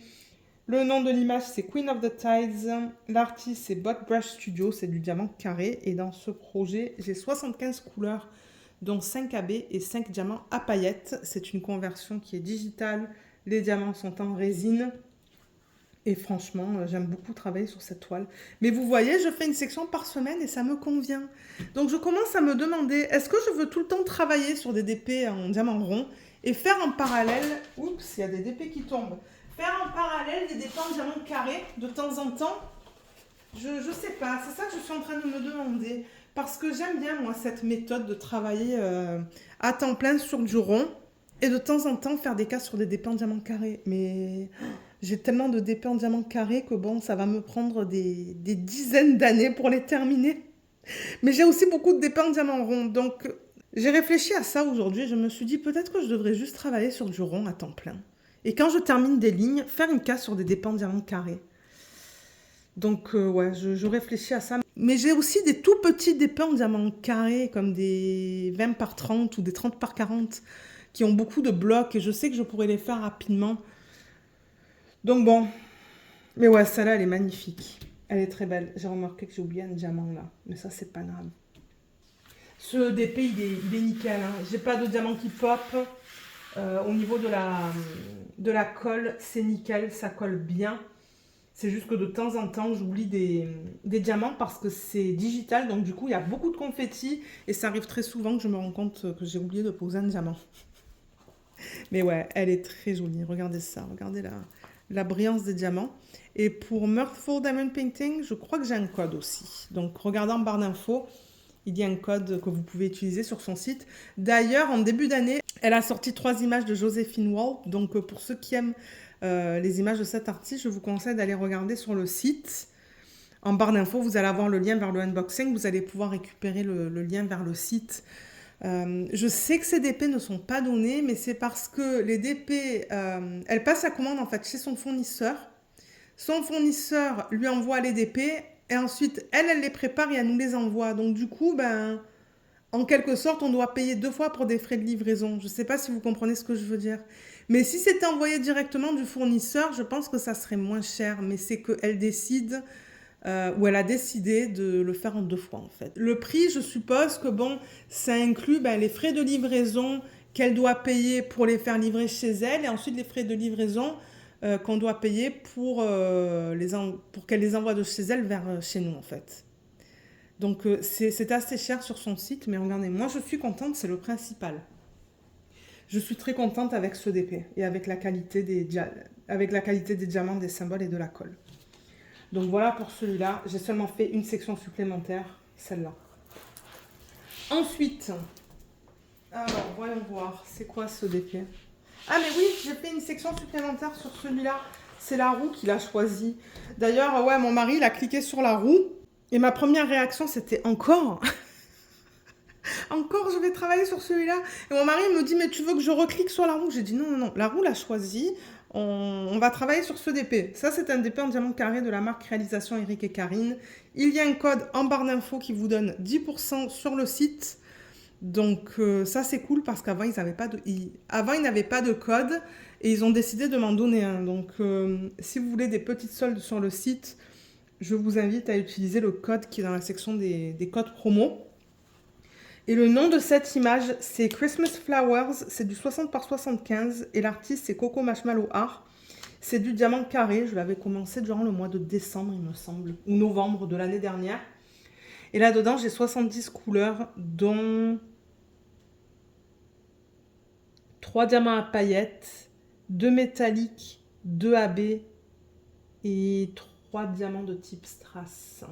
Le nom de l'image, c'est Queen of the Tides. L'artiste, c'est Bot Brush Studio, c'est du diamant carré. Et dans ce projet, j'ai 75 couleurs, dont 5 AB et 5 diamants à paillettes. C'est une conversion qui est digitale. Les diamants sont en résine. Et franchement, j'aime beaucoup travailler sur cette toile. Mais vous voyez, je fais une section par semaine et ça me convient. Donc je commence à me demander, est-ce que je veux tout le temps travailler sur des DP en diamant rond et faire en parallèle... Oups, il y a des DP qui tombent. Faire en parallèle des DP en diamant carré de temps en temps? Je sais pas, c'est ça que je suis en train de me demander. Parce que j'aime bien, moi, cette méthode de travailler à temps plein sur du rond et de temps en temps faire des cas sur des DP en diamant carré. Mais J'ai tellement de DP en diamant carré que bon, ça va me prendre des dizaines d'années pour les terminer. Mais j'ai aussi beaucoup de DP en diamant rond. Donc, j'ai réfléchi à ça aujourd'hui. Je me suis dit peut-être que je devrais juste travailler sur du rond à temps plein. Et quand je termine des lignes, faire une case sur des DP en diamant carré. Donc, ouais, je réfléchis à ça. Mais j'ai aussi des tout petits DP en diamant carré, comme des 20 par 30 ou des 30 par 40, qui ont beaucoup de blocs. Et je sais que je pourrais les faire rapidement. Donc bon, mais ouais, celle-là, elle est magnifique. Elle est très belle. J'ai remarqué que j'ai oublié un diamant là. Mais ça, c'est pas grave. Ce DP, il est nickel. Hein. J'ai pas de diamant qui pop. Au niveau de la colle, c'est nickel. Ça colle bien. C'est juste que de temps en temps, j'oublie des diamants parce que c'est digital. Donc du coup, il y a beaucoup de confettis. Et ça arrive très souvent que je me rends compte que j'ai oublié de poser un diamant. Mais ouais, elle est très jolie. Regardez ça. Regardez la brillance des diamants. Et pour Mirthful Diamond Painting, je crois que j'ai un code aussi. Donc regardez en barre d'infos, il y a un code que vous pouvez utiliser sur son site. D'ailleurs, en début d'année, elle a sorti 3 images de Joséphine Wall. Donc pour ceux qui aiment les images de cet artiste, je vous conseille d'aller regarder sur le site. En barre d'infos, vous allez avoir le lien vers le unboxing. Vous allez pouvoir récupérer le lien vers le site. Je sais que ces DP ne sont pas donnés, mais c'est parce que les DP, elle passe sa commande en fait chez son fournisseur. Son fournisseur lui envoie les DP et ensuite elle les prépare et elle nous les envoie. Donc du coup, ben, en quelque sorte, on doit payer 2 fois pour des frais de livraison. Je ne sais pas si vous comprenez ce que je veux dire. Mais si c'était envoyé directement du fournisseur, je pense que ça serait moins cher. Mais c'est qu'elle décide où elle a décidé de le faire en 2 fois en fait. Le prix, je suppose que bon, ça inclut les frais de livraison qu'elle doit payer pour les faire livrer chez elle et ensuite les frais de livraison qu'on doit payer pour qu'elle les envoie de chez elle vers chez nous en fait. Donc c'est assez cher sur son site, mais regardez, moi je suis contente, c'est le principal. Je suis très contente avec ce DP et avec la qualité des diamants, des symboles et de la colle. Donc voilà pour celui-là. J'ai seulement fait une section supplémentaire, celle-là. Ensuite, alors voyons voir, c'est quoi ce DP? Ah mais oui, j'ai fait une section supplémentaire sur celui-là. C'est la roue qu'il a choisi. D'ailleurs, ouais, mon mari, il a cliqué sur la roue. Et ma première réaction, c'était encore encore, je vais travailler sur celui-là. Et mon mari me dit, mais tu veux que je reclique sur la roue? J'ai dit, non, non, non, la roue l'a choisi. On va travailler sur ce DP. Ça, c'est un DP en diamant carré de la marque Réalisation Eric et Karine. Il y a un code en barre d'infos qui vous donne 10% sur le site. Donc ça, c'est cool parce qu'avant, ils n'avaient pas de code et ils ont décidé de m'en donner un. Donc si vous voulez des petites soldes sur le site, je vous invite à utiliser le code qui est dans la section des codes promo. Et le nom de cette image, c'est Christmas Flowers, c'est du 60 par 75 et l'artiste, c'est Coco Marshmallow Art. C'est du diamant carré, je l'avais commencé durant le mois de décembre, il me semble, ou novembre de l'année dernière. Et là-dedans, j'ai 70 couleurs, dont 3 diamants à paillettes, 2 métalliques, 2 AB et 3 diamants de type strass.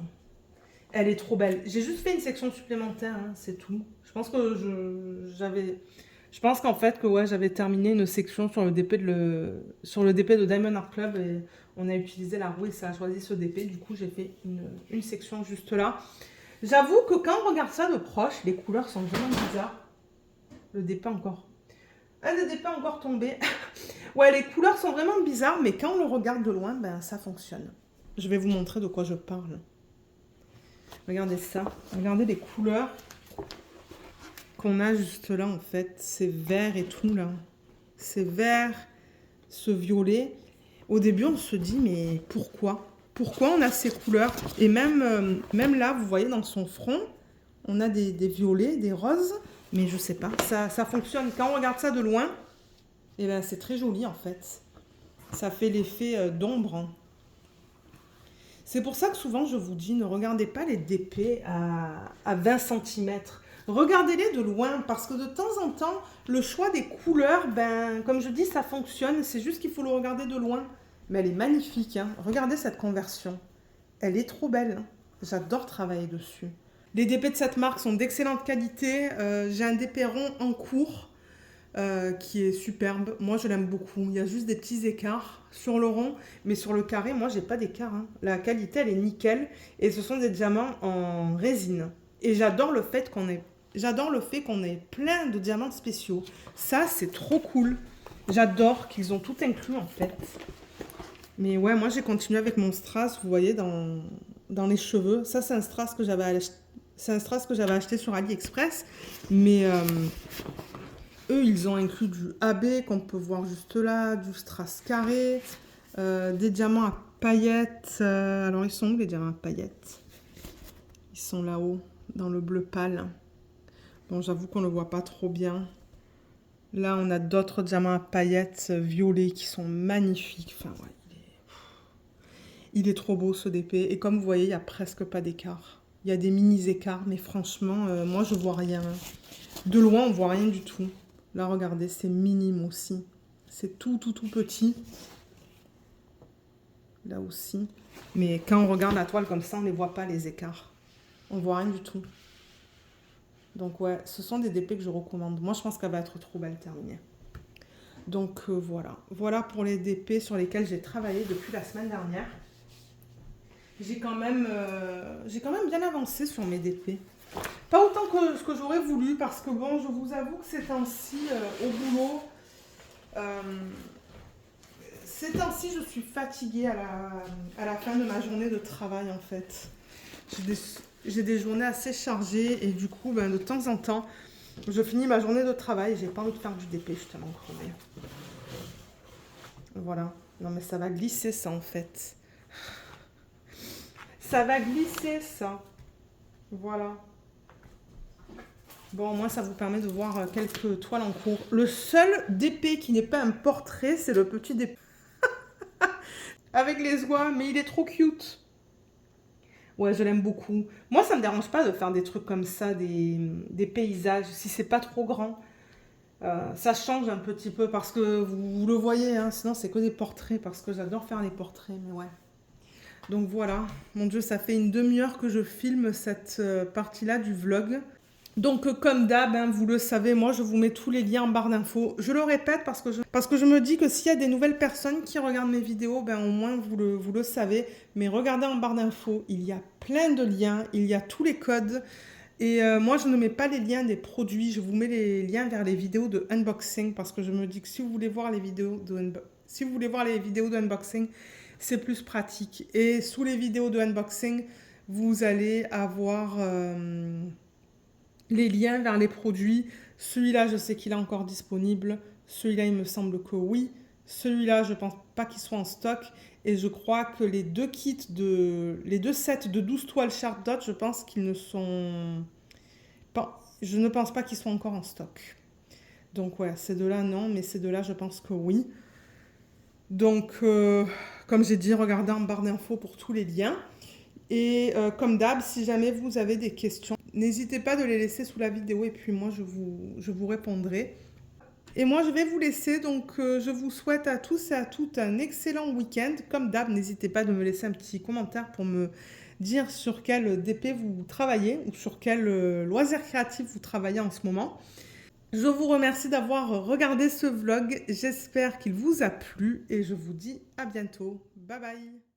Elle est trop belle. J'ai juste fait une section supplémentaire, hein, c'est tout. Je pense que je pense qu'en fait que ouais, j'avais terminé une section sur le DP de Diamond Art Club et on a utilisé la roue et ça a choisi ce DP. Du coup, j'ai fait une section juste là. J'avoue que quand on regarde ça de proche, les couleurs sont vraiment bizarres. Le DP encore. Un des DP encore tombé. Ouais, les couleurs sont vraiment bizarres, mais quand on le regarde de loin, ben ça fonctionne. Je vais vous montrer de quoi je parle. Regardez ça. Regardez les couleurs qu'on a juste là, en fait. C'est vert et tout, là. C'est vert, ce violet. Au début, on se dit, mais pourquoi? Pourquoi on a ces couleurs? Et même là, vous voyez, dans son front, on a des violets, des roses. Mais je sais pas. Ça fonctionne. Quand on regarde ça de loin, eh ben, c'est très joli, en fait. Ça fait l'effet d'ombre. C'est pour ça que souvent je vous dis, ne regardez pas les DP à 20 cm. Regardez-les de loin parce que de temps en temps, le choix des couleurs, ben, comme je dis, ça fonctionne. C'est juste qu'il faut le regarder de loin. Mais elle est magnifique. Hein. Regardez cette conversion. Elle est trop belle. Hein. J'adore travailler dessus. Les DP de cette marque sont d'excellente qualité. J'ai un DP rond en cours. qui est superbe. Moi, je l'aime beaucoup. Il y a juste des petits écarts sur le rond, mais sur le carré, moi, j'ai pas d'écart, hein. La qualité, elle est nickel. Et ce sont des diamants en résine. Et j'adore le fait qu'on ait plein de diamants spéciaux. Ça, c'est trop cool. J'adore qu'ils ont tout inclus, en fait. Mais ouais, moi, j'ai continué avec mon strass, vous voyez, dans les cheveux. Ça, c'est un strass que j'avais acheté. C'est un strass que j'avais acheté sur AliExpress. Mais eux, ils ont inclus du AB qu'on peut voir juste là, du strass carré, des diamants à paillettes. Alors, ils sont où les diamants à paillettes? Ils sont là-haut, dans le bleu pâle. Bon, j'avoue qu'on ne le voit pas trop bien. Là, on a d'autres diamants à paillettes violets qui sont magnifiques. Enfin, ouais, il est trop beau ce DP. Et comme vous voyez, il n'y a presque pas d'écart. Il y a des mini-écarts, mais franchement, moi, je vois rien. De loin, on voit rien du tout. Là, regardez, c'est minime aussi. C'est tout petit. Là aussi. Mais quand on regarde la toile comme ça, on ne les voit pas, les écarts. On voit rien du tout. Donc, ouais, ce sont des DP que je recommande. Moi, je pense qu'elle va être trop belle terminée. Donc, voilà. Voilà pour les DP sur lesquels j'ai travaillé depuis la semaine dernière. J'ai quand même bien avancé sur mes DP. Pas autant que ce que j'aurais voulu, parce que bon, je vous avoue que ces temps-ci, au boulot, ces temps-ci, je suis fatiguée à la fin de ma journée de travail, en fait. J'ai des journées assez chargées, et du coup, ben, de temps en temps, je finis ma journée de travail, et j'ai pas envie de faire du DP, je suis tellement crevée. Voilà. Non, mais ça va glisser, ça, en fait. Ça va glisser, ça. Voilà. Bon, au moins, ça vous permet de voir quelques toiles en cours. Le seul DP qui n'est pas un portrait, c'est le petit DP. Avec les oies, mais il est trop cute. Ouais, je l'aime beaucoup. Moi, ça me dérange pas de faire des trucs comme ça, des paysages, si c'est pas trop grand. Ça change un petit peu parce que vous le voyez, hein, sinon c'est que des portraits, parce que j'adore faire les portraits, mais ouais. Donc voilà, mon Dieu, ça fait une demi-heure que je filme cette partie-là du vlog. Donc comme d'hab, hein, vous le savez, moi je vous mets tous les liens en barre d'infos. Je le répète parce que je me dis que s'il y a des nouvelles personnes qui regardent mes vidéos, ben au moins vous le savez. Mais regardez en barre d'infos, il y a plein de liens, il y a tous les codes. Et moi je ne mets pas les liens des produits, je vous mets les liens vers les vidéos de unboxing parce que je me dis que si vous voulez voir les vidéos de unboxing, c'est plus pratique. Et sous les vidéos de unboxing, vous allez avoir les liens vers les produits. Celui-là, je sais qu'il est encore disponible. Celui-là, il me semble que oui. Celui-là, je ne pense pas qu'il soit en stock. Et je crois que les deux sets de 12 toiles Sharp Dot, je pense qu'ils ne sont pas... Je ne pense pas qu'ils soient encore en stock. Donc ouais, ces deux-là, non. Mais ces deux-là, je pense que oui. Donc, comme j'ai dit, regardez en barre d'infos pour tous les liens. Et comme d'hab, si jamais vous avez des questions, n'hésitez pas de les laisser sous la vidéo et puis moi, je vous répondrai. Et moi, je vais vous laisser. Donc, je vous souhaite à tous et à toutes un excellent week-end. Comme d'hab, n'hésitez pas de me laisser un petit commentaire pour me dire sur quel DP vous travaillez ou sur quel loisir créatif vous travaillez en ce moment. Je vous remercie d'avoir regardé ce vlog. J'espère qu'il vous a plu et je vous dis à bientôt. Bye bye!